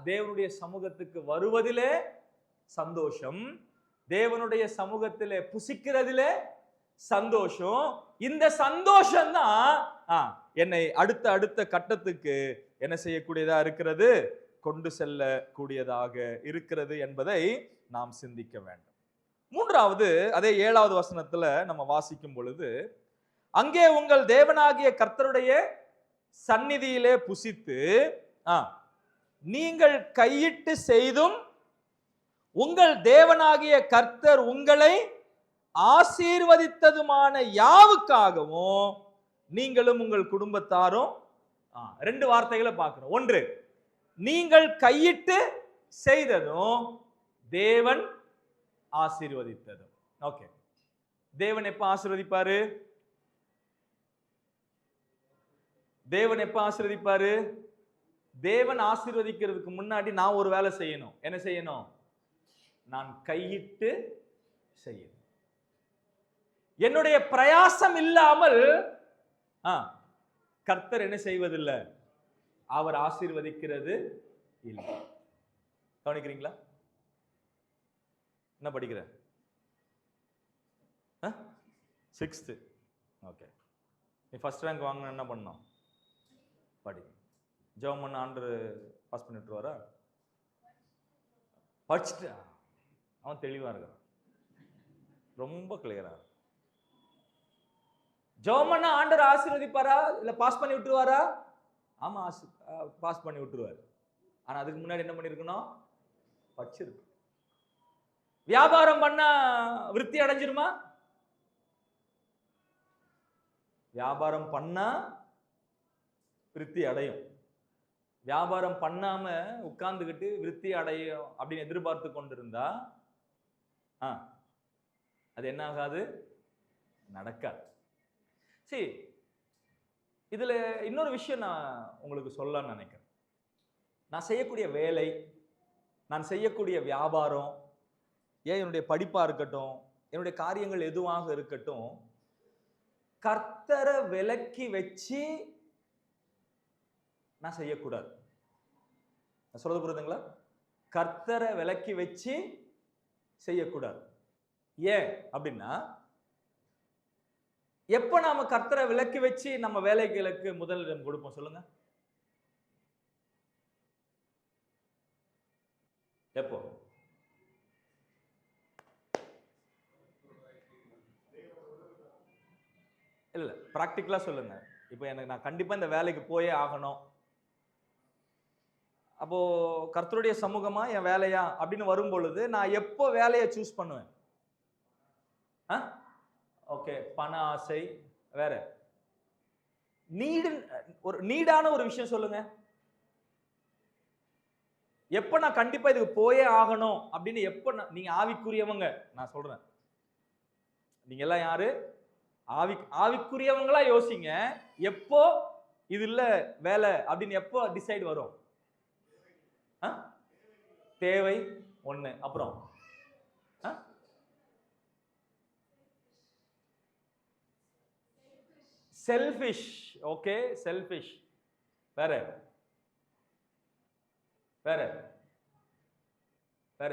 தேவனுடைய சமூகத்துக்கு வருவதிலே சந்தோஷம், தேவனுடைய சமூகத்திலே புசிக்கிறதிலே சந்தோஷம். இந்த சந்தோஷம் தான் என்னை அடுத்த கட்டத்துக்கு என்ன செய்யக்கூடியதா இருக்கிறது? கொண்டு செல்லக்கூடியதாக இருக்கிறது என்பதை நாம் சிந்திக்க வேண்டும். 3வது, அதே 7வது வசனத்துல நம்ம வாசிக்கும் பொழுது, அங்கே உங்கள் தேவனாகிய கர்த்தருடைய சந்நிதியிலே புசித்து நீங்கள் கையிட்டு செய்தும் உங்கள் தேவனாகிய கர்த்தர் உங்களை ஆசீர்வதித்ததுமான யாவுக்காகவும் நீங்களும் உங்கள் குடும்பத்தாரும் 2 வார்த்தைகளை பார்க்கிறோம். 1, நீங்கள் கையிட்டு செய்ததும் தேவன் ஆசீர்வதித்ததும். ஓகே, தேவன் எப்ப ஆசீர்வதிப்பாரு? தேவன் ஆசீர்வதிக்கிறதுக்கு முன்னாடி நான் ஒரு வேலை செய்யணும். என்ன செய்யணும்? நான் கையிட்டு செய்யணும். என்னுடைய பிரயாசம் இல்லாமல் கர்த்தர் என்ன செய்வதில்லை? அவர் ஆசீர்வதிக்கிறது இல்லை. கவனிக்கிறீங்களா? என்ன படிக்கிற? 6th. ஓகே, நீ ஃபர்ஸ்ட் ரேங்க் வாங்கணும், என்ன பண்ணணும்? படி. ஜெபம் பண்ண ஆண்டவர் பாஸ் பண்ணி விட்டுருவாரா? படிச்சுட்டு அவன் தெளிவா இருக்கான், ரொம்ப கிளியரா. ஜெபம் பண்ண ஆண்டவர் ஆசீர்வதிப்பாரா இல்ல பாஸ் பண்ணி விட்டுருவாரா? ஆமா, பாஸ் பண்ணி விட்டுருவாரு. ஆனா அதுக்கு முன்னாடி என்ன பண்ணிருக்கணும்? படிச்சிருக்கு. வியாபாரம் பண்ணா விருத்தி அடைஞ்சிருமா? வியாபாரம் பண்ணா விருத்தி அடையும். வியாபாரம் பண்ணாம உட்கார்ந்துகிட்டு விருத்தி அடையும் அப்படின்னு எதிர்பார்த்து கொண்டிருந்தா அது என்ன ஆகாது, நடக்காது. சரி, இதுல இன்னொரு விஷயம் நான் உங்களுக்கு சொல்லலாம்னு நினைக்கிறேன். நான் செய்யக்கூடிய வேலை, நான் செய்யக்கூடிய வியாபாரம், ஏன் என்னுடைய படிப்பா இருக்கட்டும், என்னுடைய காரியங்கள் எதுவாக இருக்கட்டும், கர்த்தரை விலக்கி வச்சு நான் செய்யக்கூடாது. நான் சொல்றது புரியுதுங்களா? கர்த்தரை விலக்கி வச்சு செய்யக்கூடாது. ஏன் அப்படின்னா, எப்ப நாம கர்த்தரை விலக்கி வச்சு நம்ம வேலைகளுக்கு முதலிடம் கொடுப்போம் சொல்லுங்க? எப்போ? இல்ல, பிராக்டிகலா சொல்லுங்க. இப்போ எனக்கு நான் கண்டிப்பா இந்த வேலைக்கு போயே ஆகணும், அப்போ கர்த்தருடைய சமூகமா என் வேலையா அப்படின்னு வரும் பொழுது நான் எப்போ வேலையை சூஸ் பண்ணுவேன்? ஓகே, பண ஆசை, வேற ஒரு நீடான ஒரு விஷயம் சொல்லுங்க. எப்ப நான் கண்டிப்பா இதுக்கு போயே ஆகணும் அப்படின்னு எப்ப நீங்க ஆவிக்குரியவங்க, நான் சொல்றேன், நீங்க எல்லாம் யாரு? ஆவிக்குரியவங்களா யோசிங்க. எப்போ இது இல்ல வேலை அப்படின்னு எப்போ டிசைட் வரும்? தேவை ஒண்ணு, அப்புறம் செல்ஃபிஷ். Okay, selfish. வேற வேற வேற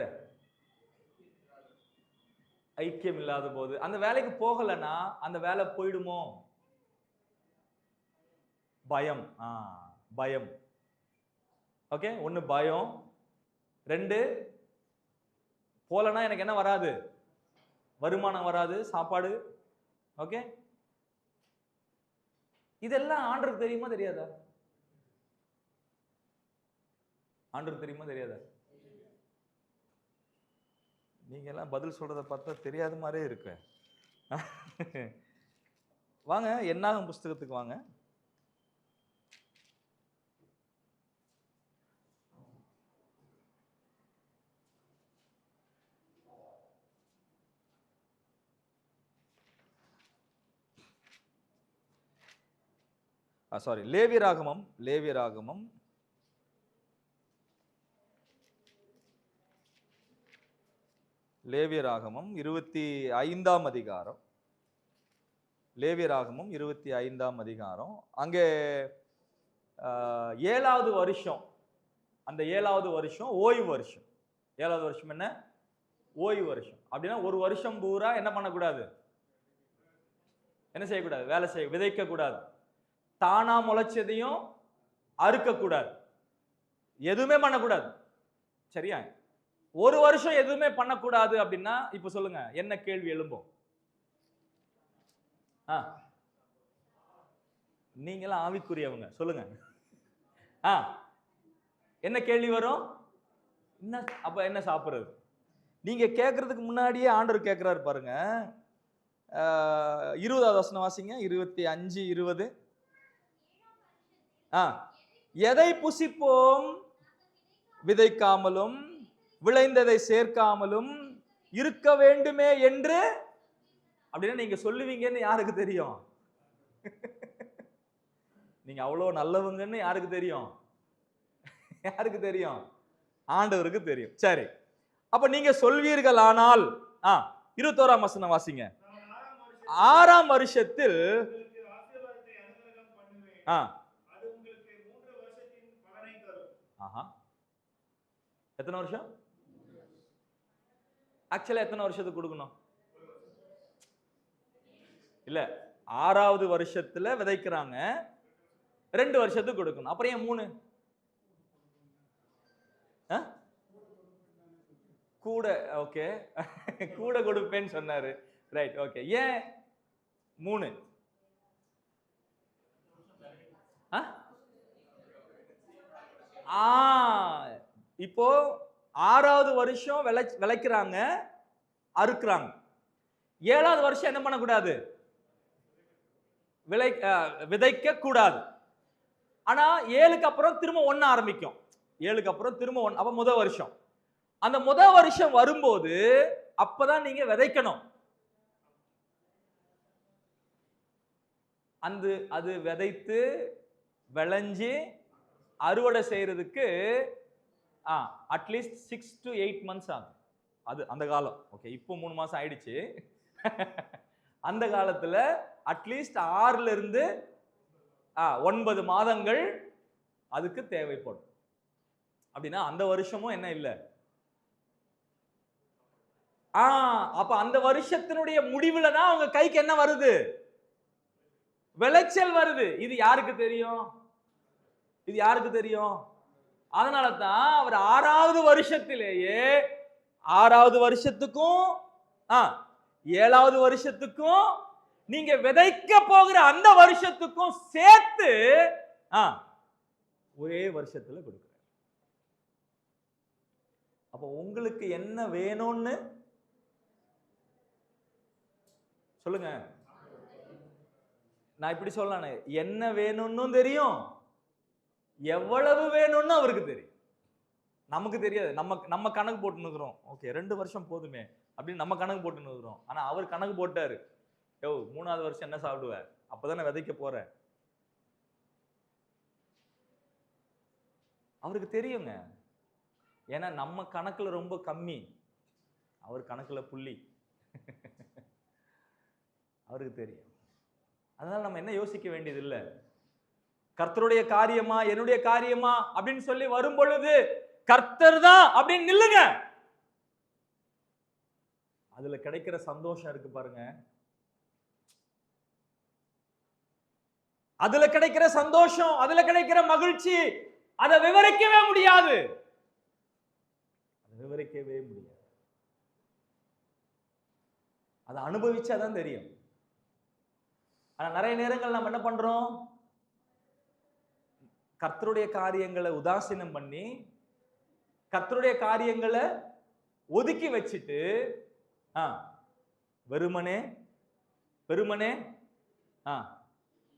ஐக்கியம் இல்லாத போது அந்த வேலைக்கு போகலன்னா அந்த வேலை போயிடுமோ? பயம். பயம். ஓகே, ஒன்னு பயம், ரெண்டு போலனா எனக்கு என்ன வராது? வருமானம் வராது, சாப்பாடு. ஓகே, இதெல்லாம் ஆண்டவருக்கு தெரியுமா தெரியாதா? ஆண்டவருக்கு தெரியுமா தெரியாதா? நீங்க எல்லாம் பதில் சொல்றத பார்த்தா தெரியாத மாதிரியே இருக்கு. வாங்க, என்னாகும் புஸ்தகத்துக்கு வாங்க. சாரி, லேவியராகமம். லேவியராகமம் 25ஆம் அதிகாரம். லேவியராகமம் 25ஆம் அதிகாரம். அங்கே 7வது வருஷம், அந்த 7வது வருஷம் ஓய்வு வருஷம். 7வது வருஷம் என்ன? ஓய்வு வருஷம். அப்படின்னா ஒரு வருஷம் பூரா என்ன பண்ணக்கூடாது? என்ன செய்யக்கூடாது? வேலை செய்ய, விதைக்க கூடாது, தானா முளைச்சதையும் அறுக்க கூடாது, எதுவுமே பண்ணக்கூடாது. சரியா? ஒரு வருஷம் எதுவுமே பண்ணக்கூடாது அப்படின்னா இப்ப சொல்லுங்க, என்ன கேள்வி எழும்பும்? நீங்களாம் ஆவிக்குரியவங்க, சொல்லுங்க. என்ன கேள்வி வரும்? என்ன அப்ப என்ன சாப்பிடுறது? நீங்க கேட்கறதுக்கு முன்னாடியே ஆண்டவர் கேட்கிறாரு பாருங்க. 20வது வசனம் வாசிங்க. 25:20. எதை புசிப்போம்? விதைக்காமலும் விளைந்ததை சேர்க்காமலும் இருக்க வேண்டுமே என்று. அப்படின்னா நீங்க சொல்லுவீங்கன்னு யாருக்கு தெரியும்? நீங்க அவ்வளவு நல்லவங்கன்னு யாருக்கு தெரியும்? யாருக்கு தெரியும்? ஆண்டவருக்கு தெரியும். சரி, அப்ப நீங்க சொல்வீர்கள். ஆனால் 21ஆம் வசனம் வாசிங்க. 6ஆம் வருஷத்தில் எத்தனை வருஷம்? ஆக்சுவலா எத்தனை வருஷத்துக்கு கொடுக்கணும்? இல்ல, 6வது வருஷத்துல விதைக்கிறாங்க, 2 வருஷத்துக்கு கொடுக்கணும். அப்புறம் ஏன் 3? கூட. ஓகே, கூட கொடுப்பேன்னு சொன்னாரு. Right, okay. ஏன் 3? இப்போ 6வது வருஷம் விளைக்கிறாங்க, அறுக்குறாங்க. 7வது வருஷம் என்ன பண்ணக்கூடாது? விதைக்க கூடாது. ஆனா 7க்கு அப்புறம் திரும்ப 1 ஆரம்பிக்கும். 7க்கு அப்புறம் திரும்ப 1, அப்ப முதல் வருஷம். அந்த முதல் வருஷம் வரும்போது அப்பதான் நீங்க விதைக்கணும். அது விதைத்து விளைஞ்சு அறுவடை செய்யறதுக்கு அட்லீஸ்ட் 6 to 8 months ஆகும். அது அந்த காலம். ஓகே, இப்போ 3 மாசம் ஆயிடுச்சு. அந்த காலத்துல அட்லீஸ்ட் 6ல இருந்து 9 மாதங்கள் அதுக்கு தேவைப்படும். அப்படின்னா அந்த வருஷமும் என்ன இல்ல. அப்ப அந்த வருஷத்தினுடைய முடிவுல தான் அவங்க கைக்கு என்ன வருது? விளைச்சல் வருது. இது யாருக்கு தெரியும்? இது யாருக்கு தெரியும்? அதனால தான் அவர் 6வது வருஷத்திலேயே 6வது வருஷத்துக்கும் 7வது வருஷத்துக்கும் நீங்க விதைக்க போகிற அந்த வருஷத்துக்கும் சேர்த்து ஒரே வருஷத்துல கொடுக்கிறார். அப்ப உங்களுக்கு என்ன வேணும்னு சொல்லுங்க. நான் இப்படி சொல்லலாம், என்ன வேணும்னு தெரியும், எவ்வளவு வேணும்னு அவருக்கு தெரியும். நமக்கு தெரியாது. நம்ம கணக்கு போட்டு நிக்கிறோம். ஓகே 2 வருஷம் போதுமே அப்படின்னு நம்ம கணக்கு போட்டு நிக்கிறோம். ஆனா அவர் கணக்கு போட்டாரு. 3வது வருஷம் என்ன சாப்பிடுவ? அப்பதானே விதைக்க போற. அவருக்கு தெரியுங்க. ஏன்னா நம்ம கணக்குல ரொம்ப கம்மி, அவர் கணக்குல புள்ளி. அவருக்கு தெரியும். அதனால நம்ம என்ன யோசிக்க வேண்டியது இல்ல. கர்த்தருடைய காரியமா என்னுடைய காரியமா அப்படின்னு சொல்லி வரும் பொழுது கர்த்தர் தான் அப்படின்னு நில்லுங்க. அதுல கிடைக்கிற சந்தோஷம் இருக்கு பாருங்க. அதுல கிடைக்கிற சந்தோஷம், அதுல கிடைக்கிற மகிழ்ச்சி, அதை விவரிக்கவே முடியாது. விவரிக்கவே முடியாது. அதை அனுபவிச்சாதான் தெரியும். ஆனா நிறைய நேரங்கள் நம்ம என்ன பண்றோம்? கர்த்தருடைய காரியங்களை உதாசீனம் பண்ணி கர்த்தருடைய காரியங்களை ஒதுக்கி வச்சுட்டு வெறுமனே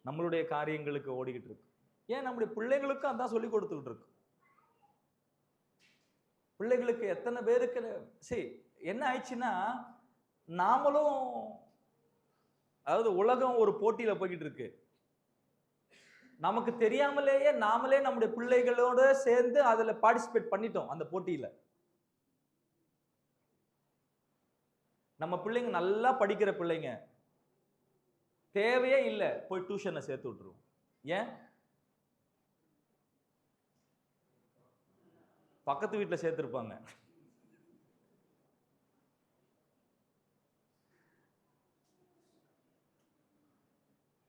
நம்மளுடைய காரியங்களுக்கு ஓடிக்கிட்டு இருக்கு. ஏன் நம்முடைய பிள்ளைகளுக்கும் அதான் சொல்லி கொடுத்துக்கிட்டு இருக்கு. பிள்ளைகளுக்கு எத்தனை பேருக்கு சரி என்ன ஆயிடுச்சுன்னா, நாமளும் அதாவது உலகம் ஒரு போட்டியில போய்கிட்டு இருக்கு. நமக்கு தெரியாமலேயே நாமளே நம்முடைய பிள்ளைகளோட சேர்ந்து அதுல பார்ட்டிசிபேட் பண்ணிட்டோம். அந்த போட்டியில நம்ம பிள்ளைங்க நல்லா படிக்கிற பிள்ளைங்க, தேவையே இல்லை, போய் டியூஷனை சேர்த்து விட்டுருவோம். ஏன்? பக்கத்து வீட்டில் சேர்த்திருப்பாங்க.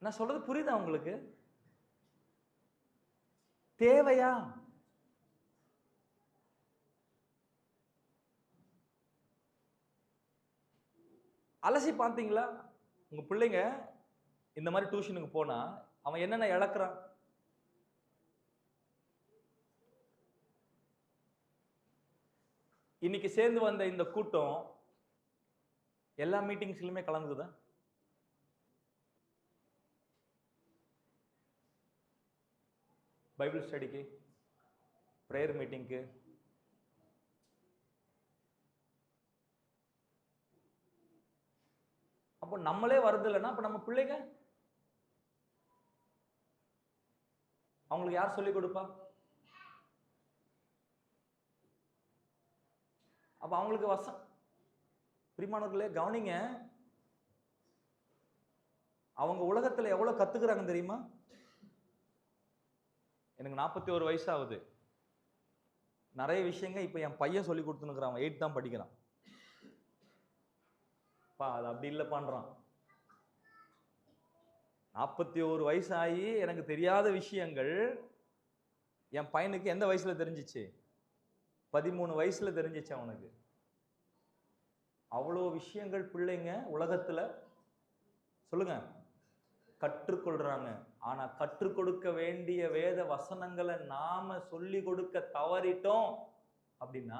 நான் சொல்றது புரியுதா உங்களுக்கு? தேவையா? அலசி பார்த்தீங்களா? உங்க பிள்ளைங்க இந்த மாதிரி டியூஷனுக்கு போனா அவன் என்னென்ன இழக்கிறான்? இன்னைக்கு சேர்ந்து வந்த இந்த கூட்டம் எல்லா மீட்டிங்ஸ்லயுமே கலந்துக்குதா? பைபிள் ஸ்டடிக்கு, பிரேயர் மீட்டிங்க்கு, அப்போ நம்மளே வருது இல்லைன்னா அப்ப நம்ம பிள்ளைங்க அவங்களுக்கு யார் சொல்லிக் கொடுப்பா? அப்ப அவங்களுக்கு பிரியமானவர்களே கவனிங்க, அவங்க உலகத்துல எவ்வளவு கத்துக்கிறாங்க தெரியுமா? எனக்கு 41 வயசு ஆகுது. நிறைய விஷயங்க இப்ப என் பையன் சொல்லி கொடுத்துனுக்குறான். அவன் 8th தான் படிக்கிறான். அது அப்படி இல்லை பண்றான். 41 வயசு ஆகி எனக்கு தெரியாத விஷயங்கள் என் பையனுக்கு எந்த வயசுல தெரிஞ்சிச்சு? 13 வயசுல தெரிஞ்சிச்சு அவனுக்கு. அவ்வளோ விஷயங்கள் பிள்ளைங்க உலகத்துல சொல்லுங்க கற்றுக்கொள்றாங்க. ஆனா கற்றுக் கொடுக்க வேண்டிய வேத வசனங்களை நாம சொல்லி கொடுக்க தவறிட்டோம் அப்படின்னா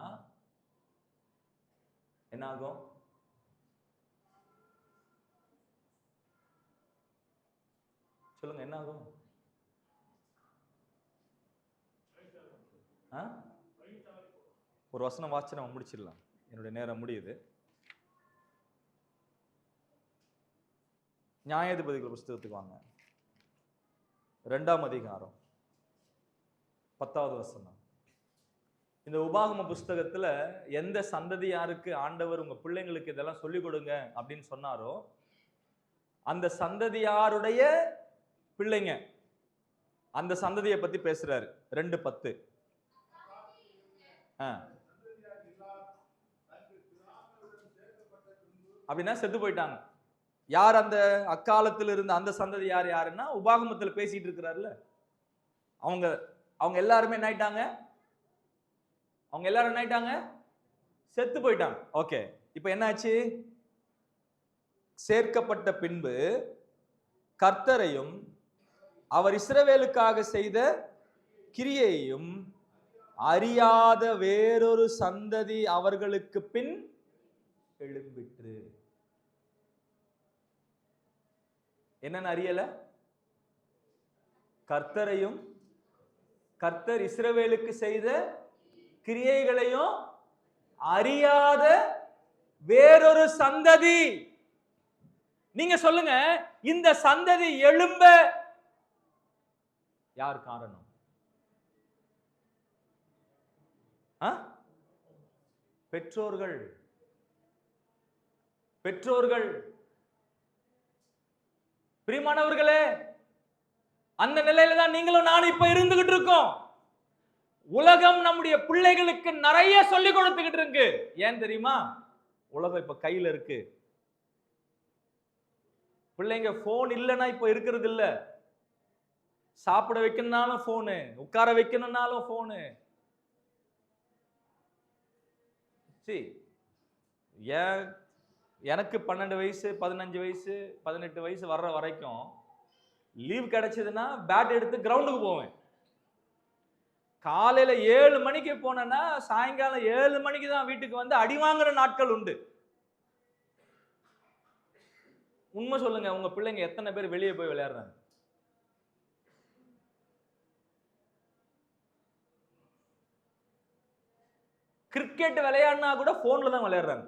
என்ன ஆகும்? சொல்லுங்க, என்ன ஆகும்? ஒரு வசனம் வாசி நம்ம முடிச்சிடலாம், என்னுடைய நேரம் முடியுது. நியாயாதிபதிகள் புஸ்தகத்துக்கு வாங்க, 2ஆம் அதிகாரம் 10வது வசனம். இந்த உபாகம புஸ்தகத்துல எந்த சந்ததியாருக்கு ஆண்டவர் உங்க பிள்ளைங்களுக்கு இதெல்லாம் சொல்லிக் கொடுங்க அப்படின்னு சொன்னாரோ அந்த சந்ததியாருடைய பிள்ளைங்க, அந்த சந்ததியை பத்தி பேசுறாரு. 2:10. அப்படின்னா செத்து போயிட்டாங்க. யார் அந்த அக்காலத்தில் இருந்த அந்த சந்ததி யாருன்னா உபாகமத்துல பேசிட்டு இருக்கிறாருல, அவங்க எல்லாருமே என்ன ஆயிட்டாங்க? அவங்க எல்லாரும் என்ன ஆயிட்டாங்க? செத்து போயிட்டாங்க. ஓகே, இப்ப என்னாச்சு? சேர்க்கப்பட்ட பின்பு கர்த்தரையும் அவர் இஸ்ரவேலுக்காக செய்த கிரியையையும் அறியாத வேறொரு சந்ததி அவர்களுக்கு பின் எழும்பிற்று. என்னன்னு அறியல? கர்த்தரையும் கர்த்தர் இஸ்ரவேலுக்கு செய்த கிரியைகளையும் அறியாத வேறொரு சந்ததி. நீங்க சொல்லுங்க, இந்த சந்ததி எழும்ப யார் காரணம்? பெற்றோர்கள். பெற்றோர்கள். பிரியமானவர்களே, அந்த நிலையில தான் நீங்களும் நானும் இப்ப இருந்துகிட்டு இருக்கோம். உலகம் நம்முடைய பிள்ளைகளுக்கு நிறைய சொல்லி கொடுத்துக்கிட்டு இருக்கு. ஏன் தெரியுமா? உலகம் இப்ப கையில இருக்கு. பிள்ளைங்க போன் இல்லைன்னா இப்ப இருக்கிறது இல்ல. சாப்பிட வைக்கணும்னாலும் போனு, உட்கார வைக்கணும்னாலும் போனு. எனக்கு 12 வயசு 15 வயசு 18 வயசு வர்ற வரைக்கும் லீவ் கிடைச்சதுன்னா பேட் எடுத்து கிரவுண்டுக்கு போவேன். காலையில 7 மணிக்கு போனேன்னா சாயங்காலம் 7 மணிக்கு தான் வீட்டுக்கு வந்து அடி வாங்குற நாட்கள் உண்டு. உண்மை சொல்லுங்க, உங்க பிள்ளைங்க எத்தனை பேர் வெளியே போய் விளையாடுறாங்க? கிரிக்கெட் விளையாடினா கூட போன்ல தான் விளையாடுறாங்க.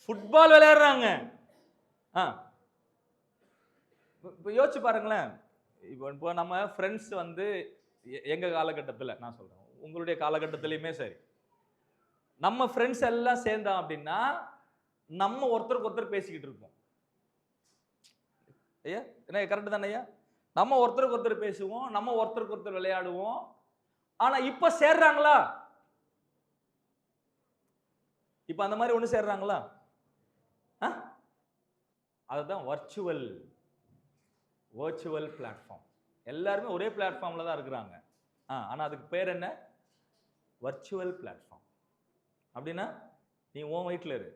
ஃபுட்பால் விளையாடுறாங்க. யோசிச்சு பாருங்களேன். இப்போ நம்ம ஃப்ரெண்ட்ஸ் வந்து எங்க காலகட்டத்தில் நான் சொல்றேன், உங்களுடைய காலகட்டத்திலையுமே சரி, நம்ம ஃப்ரெண்ட்ஸ் எல்லாம் சேர்ந்தோம் அப்படின்னா நம்ம ஒருத்தருக்கு ஒருத்தர் பேசிக்கிட்டு இருப்போம். ஐயா என்ன கரெக்ட் தானே ஐயா? நம்ம ஒருத்தருக்கு ஒருத்தர் பேசுவோம், நம்ம ஒருத்தருக்கு ஒருத்தர் விளையாடுவோம். ஆனா இப்ப சேர்றாங்களா? இப்ப அந்த மாதிரி ஒண்ணு சேர்றாங்களா? அதுதான் வர்ச்சுவல் பிளாட்ஃபார்ம். எல்லாருமே ஒரே பிளாட்ஃபார்ம்ல தான் இருக்கிறாங்க. ஆனா அதுக்கு பேர் என்ன? Virtual platform. அப்படின்னா நீ உன் வீட்டில் இரு,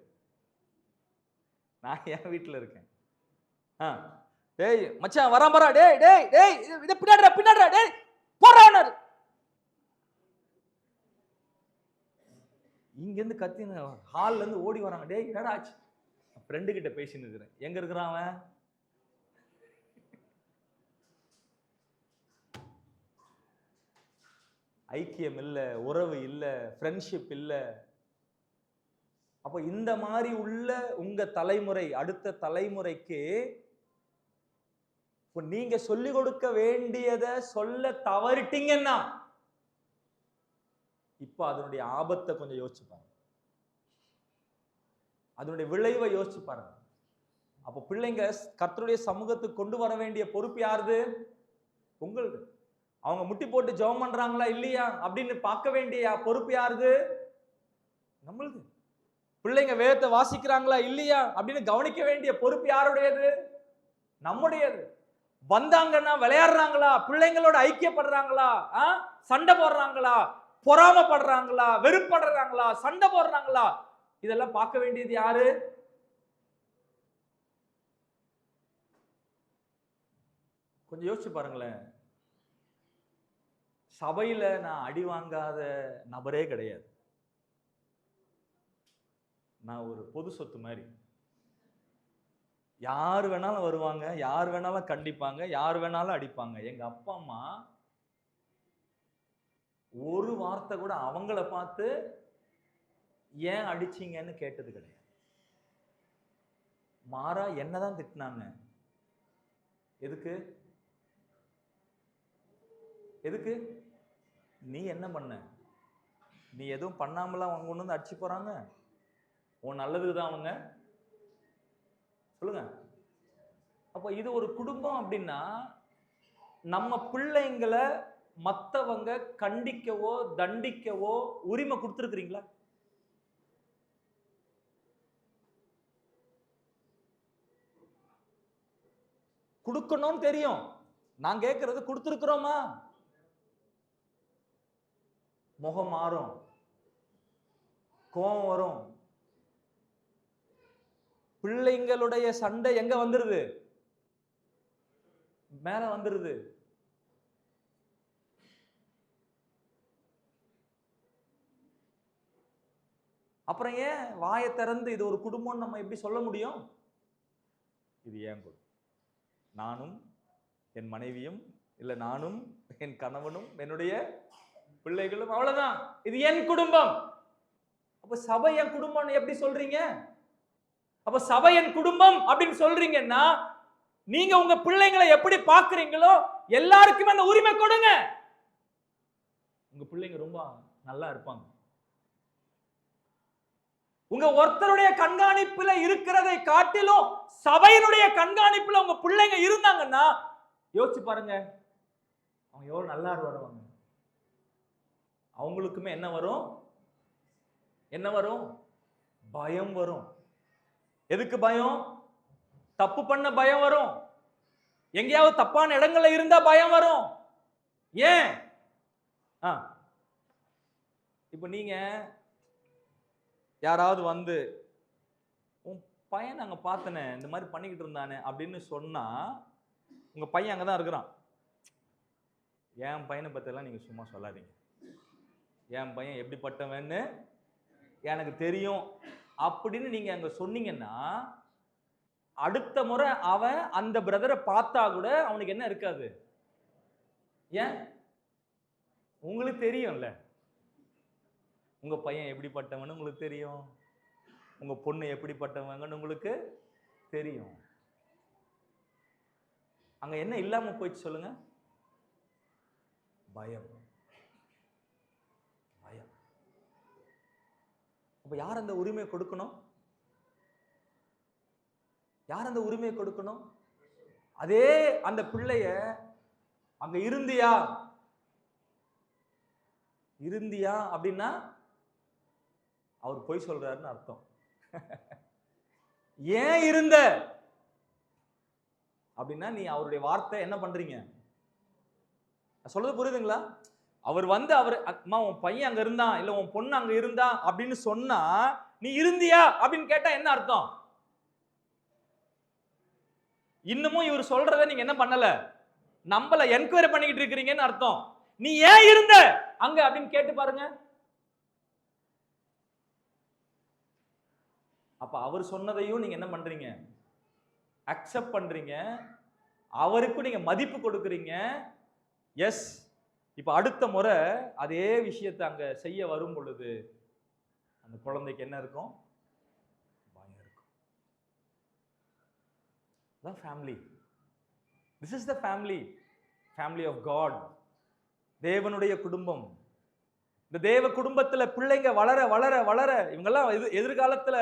நான் என் வீட்டில் இருக்கேன். டேய் மச்சான் வரான் பாரா, டேய் டேய் டேய் இத பின்னாடிடா டேய் போறானாரு. இங்க இருந்து கத்தின ஹால்ல இருந்து ஓடி வராங்க. டேய் என்னடா ஆச்சு? ஃப்ரெண்டு கிட்ட பேசின்னு இருக்கிறேன். எங்க இருக்கிறான் அவன்? ஐக்கியம் இல்ல, உறவு இல்ல, ஃப்ரெண்ட்ஷிப் இல்ல. அப்ப இந்த மாதிரி உள்ள உங்க தலைமுறை, அடுத்த தலைமுறைக்கு நீங்க சொல்லிக் கொடுக்க வேண்டியதை சொல்ல தவறிட்டீங்கன்னா இப்ப அதனுடைய ஆபத்தை கொஞ்சம் யோசிச்சு பாருங்க, அதனுடைய விளைவை யோசிச்சு பாருங்க. அப்ப பிள்ளைங்க கர்த்தருடைய சமூகத்துக்கு கொண்டு வர வேண்டிய பொறுப்பு யாருது? உங்களுக்கு. அவங்க முட்டி போட்டு ஜெபம் பண்றாங்களா இல்லையா அப்படின்னு பார்க்க வேண்டிய பொறுப்பு யாருது? நம்மளுது. பிள்ளைங்க வேதத்தை வாசிக்கிறாங்களா இல்லையா அப்படின்னு கவனிக்க வேண்டிய பொறுப்பு யாருடையது? நம்முடையது. வந்தாங்கன்னா விளையாடுறாங்களா, பிள்ளைங்களோட ஐக்கியப்படுறாங்களா, சண்டை போடுறாங்களா, பொறாமப்படுறாங்களா, வெறுப்படுறாங்களா, சண்டை போடுறாங்களா, இதெல்லாம் பார்க்க வேண்டியது யாரு? கொஞ்சம் யோசிச்சு பாருங்களேன். சபையில நான் அடி வாங்காத நபரே கிடையாது. நான் ஒரு பொது சொத்து மாதிரி. யார் வேணாலும் வருவாங்க, யார் வேணாலும் கண்டிப்பாங்க, யார் வேணாலும் அடிப்பாங்க. எங்க அப்பா அம்மா ஒரு வார்த்தை கூட அவங்கள பார்த்து ஏன் அடிச்சீங்கன்னு கேட்டது கிடையாது. மாறா என்னதான் திட்டினாங்க. எதுக்கு? எதுக்கு? நீ என்ன பண்ண? நீ எதுவும் பண்ணாமலாம் அவங்க கொண்டு வந்து அடிச்சு போறாங்க. உன் நல்லதுக்கு தான் அவங்க. சொல்லுங்க. அப்ப இது ஒரு குடும்பம் அப்படின்னா, நம்ம பிள்ளைங்களை மத்தவங்க கண்டிக்கவோ தண்டிக்கவோ உரிமை கொடுத்துருக்கிறீங்களா? கொடுக்கணும்னு தெரியும். நான் கேட்கறது கொடுத்திருக்கிறோமா? முகம் மாறும், கோபம் வரும். பிள்ளைங்களுடைய சண்டை எங்க வந்துருது? மேல வந்துருது. அப்புறம் ஏன் வாயை திறந்து இது ஒரு குடும்பம் நம்ம எப்படி சொல்ல முடியும்? இது ஏன் குடும்பம்? நானும் என் மனைவியும், இல்ல நானும் என் கணவனும் என்னுடைய பிள்ளைகளும், அவ்வளவுதான். இது என் குடும்பம். அப்ப சபை என் குடும்பம் எப்படி சொல்றீங்க? அப்ப சபை என் குடும்பம் அப்படின்னு சொல்றீங்கன்னா, நீங்க உங்க பிள்ளைங்களை எப்படி பாக்குறீங்களோ எல்லாருக்குமே அந்த உரிமை கொடுங்க. உங்க பிள்ளைங்க ரொம்ப நல்லா இருப்பாங்க. உங்க ஒருத்தருடைய கண்காணிப்புல இருக்கிறதை காட்டிலும் சபையினுடைய கண்காணிப்புல உங்க பிள்ளைங்க இருந்தாங்கன்னா யோசிச்சு பாருங்க, அவங்க எவ்வளவு நல்லா வருவாங்க. அவங்களுக்குமே என்ன வரும்? என்ன வரும்? பயம் வரும். எதுக்கு பயம்? தப்பு பண்ண பயம் வரும். எங்கேயாவது தப்பான இடங்கள்ல இருந்தா பயம் வரும். ஏன்? இப்ப நீங்க யாராவது வந்து உன் பையன் அங்க பார்த்தனே இந்த மாதிரி பண்ணிக்கிட்டு இருந்தானே அப்படின்னு சொன்னா, உங்க பையன் அங்கதான் இருக்கிறான். என் பையனை பத்தியெல்லாம் நீங்க சும்மா சொல்லாதீங்க, என் பையன் எப்படிப்பட்டவன்னு எனக்கு தெரியும் அப்படின்னு நீங்க அங்க சொன்னீங்கன்னா, அடுத்த முறை அவன் அந்த பிரதரை பார்த்தா கூட அவனுக்கு என்ன இருக்காது. ஏன்? உங்களுக்கு தெரியும்ல, உங்க பையன் எப்படிப்பட்டவன்னு உங்களுக்கு தெரியும், உங்க பொண்ணு எப்படிப்பட்டவங்கன்னு உங்களுக்கு தெரியும். அங்க என்ன இல்லாம போயிடுச்சு சொல்லுங்க? பயம். பயம். அப்ப யார் அந்த உரிமையை கொடுக்கணும்? யார் அந்த உரிமையை கொடுக்கணும்? அதே அந்த பிள்ளைய அங்க இருந்தியா இருந்தியா அப்படின்னா அவர் பொய் சொல்றாருன்னு அர்த்தம். ஏன் இருந்த அப்படின்னா நீ அவருடைய வார்த்தை என்ன பண்றீங்க? சொல்றது புரியுதுங்களா? அவர் வந்து அம்மா உன் பையன் அங்க இருந்தான், இல்ல உன் பொண்ணு அங்க இருந்தா அப்படின்னு சொன்னா நீ இருந்தியா அப்படின்னு கேட்டா என்ன அர்த்தம்? இன்னமும் இவர் சொல்றதை நீங்க என்ன பண்ணல, நம்மள என்கொயரி பண்ணிக்கிட்டு இருக்கிறீங்கன்னு அர்த்தம். நீ ஏன் இருந்த அங்க அப்படின்னு கேட்டு பாருங்க. அப்ப அவர் சொன்னதையும் நீங்க என்ன பண்றீங்க? அக்செப்ட் பண்றீங்க. அவருக்கும் நீங்க மதிப்பு கொடுக்குறீங்க. எஸ், இப்ப அடுத்த முறை அதே விஷயத்தை அங்க செய்ய வரும் பொழுது அந்த குழந்தைக்கு என்ன இருக்கும்? பயம் இருக்கும். அதான் family. This is the family, family of God. தேவனுடைய குடும்பம். இந்த தேவ குடும்பத்துல பிள்ளைங்க வளர வளர வளர இவங்கெல்லாம் எதிர்காலத்துல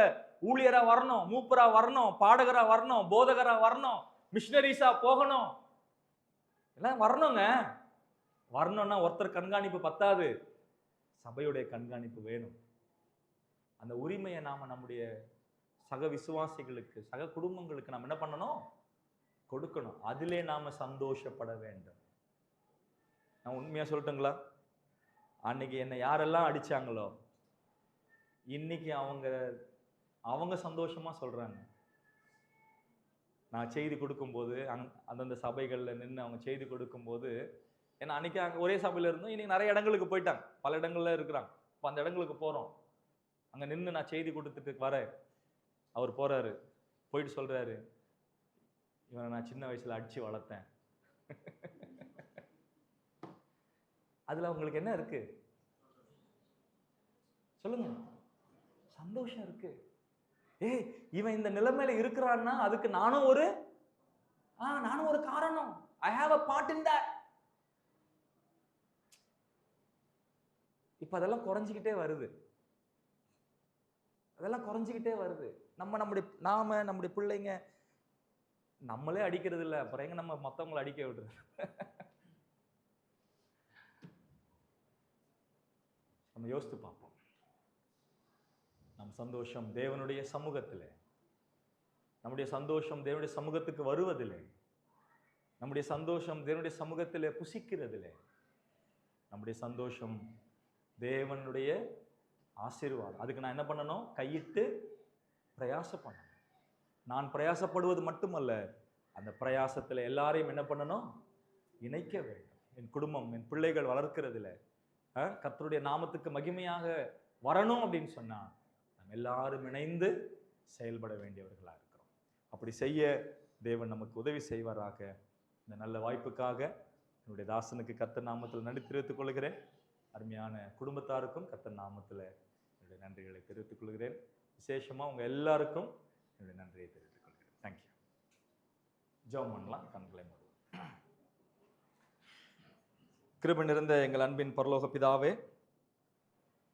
ஊழியரா வரணும், மூப்பரா வரணும், பாடகரா வரணும், போதகரா வரணும், மிஷனரிஸா போகணும், எல்லாம் வரணுங்க. வரணும்னா ஒருத்தர் கண்காணிப்பு பத்தாது, சபையுடைய கண்காணிப்பு வேணும். அந்த உரிமையை நாம நம்முடைய சக விசுவாசிகளுக்கு, சக குடும்பங்களுக்கு நாம் என்ன பண்ணணும்? கொடுக்கணும். அதிலே நாம சந்தோஷப்பட வேண்டும். நான் உண்மையா சொல்லட்டுங்களா? அன்னைக்கு என்னை யாரெல்லாம் அடிச்சாங்களோ இன்னைக்கு அவங்க சந்தோஷமா சொல்றாங்க. நான் செய்தி கொடுக்கும்போது அந்தந்த சபைகளில் நின்று அவங்க செய்தி கொடுக்கும்போது, ஏன்னா அன்னைக்கு அங்கே ஒரே சபையில் இருந்தோம், இன்னைக்கு நிறைய இடங்களுக்கு போயிட்டாங்க, பல இடங்கள்ல இருக்கிறாங்க. இப்போ அந்த இடங்களுக்கு போகிறோம், அங்கே நின்று நான் செய்தி கொடுத்துட்டு வரேன். அவர் போறாரு, போயிட்டு சொல்றாரு, இவனை நான் சின்ன வயசுல அடிச்சு வளர்த்தேன். அதுல உங்களுக்கு என்ன இருக்கு சொல்லுங்க? சந்தோஷம் இருக்கு. ஏய், இவன் இந்த நிலைமையில இருக்கிறான்னா அதுக்கு நானும் ஒரு காரணம். I have a part in that. இப்ப அதெல்லாம் குறைஞ்சிக்கிட்டே வருது. நம்முடைய பிள்ளைங்க நம்மளே அடிக்கிறது இல்ல, அப்புறம் எங்க நம்ம மத்தவங்களை அடிக்க விடுறது? நம்ம யோசித்து பார்ப்போம். நம் சந்தோஷம் தேவனுடைய சமூகத்திலே, நம்முடைய சந்தோஷம் தேவனுடைய சமூகத்துக்கு வருவதில்லை, நம்முடைய சந்தோஷம் தேவனுடைய சமூகத்திலே புசிக்கிறதில்லை, நம்முடைய சந்தோஷம் தேவனுடைய ஆசீர்வாதம். அதுக்கு நான் என்ன பண்ணணும்? கையிட்டு பிரயாசம் பண்ணணும். நான் பிரயாசப்படுவது மட்டுமல்ல, அந்த பிரயாசத்தில் எல்லாரையும் என்ன பண்ணணும்? இணைக்க வேண்டும். என் குடும்பம், என் பிள்ளைகள் வளர்க்கிறதுல கர்த்தருடைய நாமத்துக்கு மகிமையாக வரணும் அப்படின்னு சொன்னா நம்ம எல்லாரும் இணைந்து செயல்பட வேண்டியவர்களாக இருக்கிறோம். அப்படி செய்ய தேவன் நமக்கு உதவி செய்வாராக. இந்த நல்ல வாய்ப்புக்காக என்னுடைய தாசனுக்கு கர்த்தர் நாமத்தில் நன்றி தெரிவித்துக் கொள்கிறேன். அருமையான குடும்பத்தாருக்கும் கர்த்தர் நாமத்தில் என்னுடைய நன்றிகளை தெரிவித்துக் கொள்கிறேன். விசேஷமாக உங்கள் எல்லாருக்கும் என்னுடைய நன்றியை தெரிவித்துக் கொள்கிறேன். தேங்க்யூ. ஜெபம் பண்ணலாம். கண்களை மூடுவோம். கிருபை நிறைந்த எங்கள் அன்பின் பரலோக பிதாவே,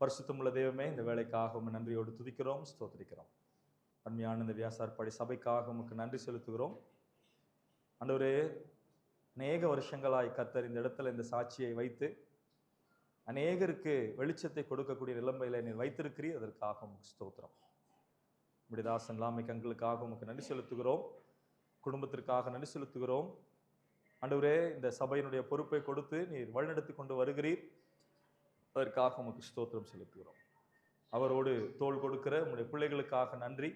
பரிசுத்தமுள்ள தெய்வமே, இந்த வேலைக்காக உம்மை நன்றியோடு துதிக்கிறோம், ஸ்தோத்திரிக்கிறோம். அருமையான இந்த வியாசார்பாடி சபைக்காக உமக்கு நன்றி செலுத்துகிறோம். ஆண்டவரே, அநேக வருஷங்களாய் கர்த்தர் இந்த இடத்துல இந்த சாட்சியை வைத்து அநேகருக்கு வெளிச்சத்தை கொடுக்கக்கூடிய நிலைமையில நீர் வைத்திருக்கிறீர். அதற்காக உமக்கு ஸ்தோத்திரம். உம்முடைய தாசன் லாமை கண்களுக்காக உமக்கு நன்றி செலுத்துகிறோம். குடும்பத்திற்காக நன்றி செலுத்துகிறோம். ஆண்டவரே, இந்த சபையினுடைய பொறுப்பை கொடுத்து நீர் வழிநடத்தி கொண்டு வருகிறீர். அதற்காக உமக்கு ஸ்தோத்திரம் செலுத்துகிறோம். அவரோடு தோள் கொடுக்கிற உம்முடைய பிள்ளைகளுக்காக நன்றி.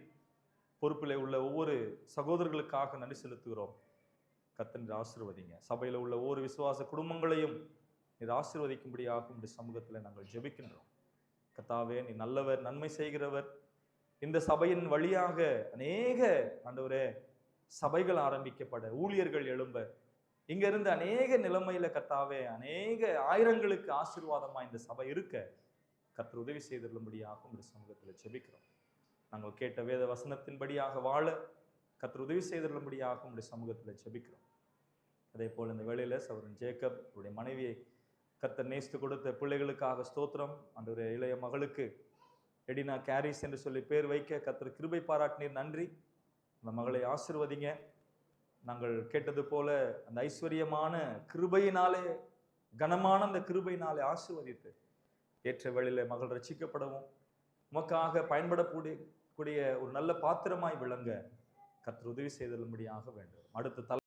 பொறுப்பில் உள்ள ஒவ்வொரு சகோதரர்களுக்காக நன்றி செலுத்துகிறோம். கர்த்தர் ஆசீர்வதிங்க. சபையில் உள்ள ஒவ்வொரு விசுவாச குடும்பங்களையும் நீர் ஆசீர்வதிக்கும்படியாக உம்முடைய சமூகத்தில் நாங்கள் ஜெபிக்கின்றோம். கர்த்தாவே, நீ நல்லவர், நன்மை செய்கிறவர். இந்த சபையின் வழியாக அநேக ஆண்டவரே சபைகள் ஆரம்பிக்கப்பட, ஊழியர்கள் எழும்ப, இங்க இருந்து அநேக நிலைமையில கர்த்தாவே அநேக ஆயிரங்களுக்கு ஆசீர்வாதமா இந்த சபை இருக்க கர்த்தர் உதவி செய்திருக்கும்படியாக உங்களுடைய சமூகத்தில் ஜெபிக்கிறோம். நாங்கள் கேட்ட வேத வசனத்தின்படியாக வாழ கர்த்தர் உதவி செய்திருக்கும்படியாக உங்களுடைய சமூகத்தில் ஜெபிக்கிறோம். அதே போல் இந்த வேளையில சகோதரன் ஜேக்கப் அவருடைய மனைவியை கர்த்தர் நேசித்து கொடுத்த பிள்ளைகளுக்காக ஸ்தோத்திரம். ஆண்டவரே, இளைய மகளுக்கு எடினா கேரிஸ் என்று சொல்லி பேர் வைக்க கர்த்தர் கிருபை பாராட்டினீர். நன்றி. அந்த மகளை ஆசீர்வதிங்க. நாங்கள் கேட்டது போல அந்த ஐஸ்வர்யமான கிருபையினாலே, கனமான அந்த கிருபையினாலே ஆசீர்வதித்து ஏற்ற வேளையிலே மகள் ரட்சிக்கப்படவும் உமக்காக பயன்படக்கூடிய ஒரு நல்ல பாத்திரமாய் விளங்க கர்த்தர் உதவி செய்தலும்படியாக வேண்டும். அடுத்த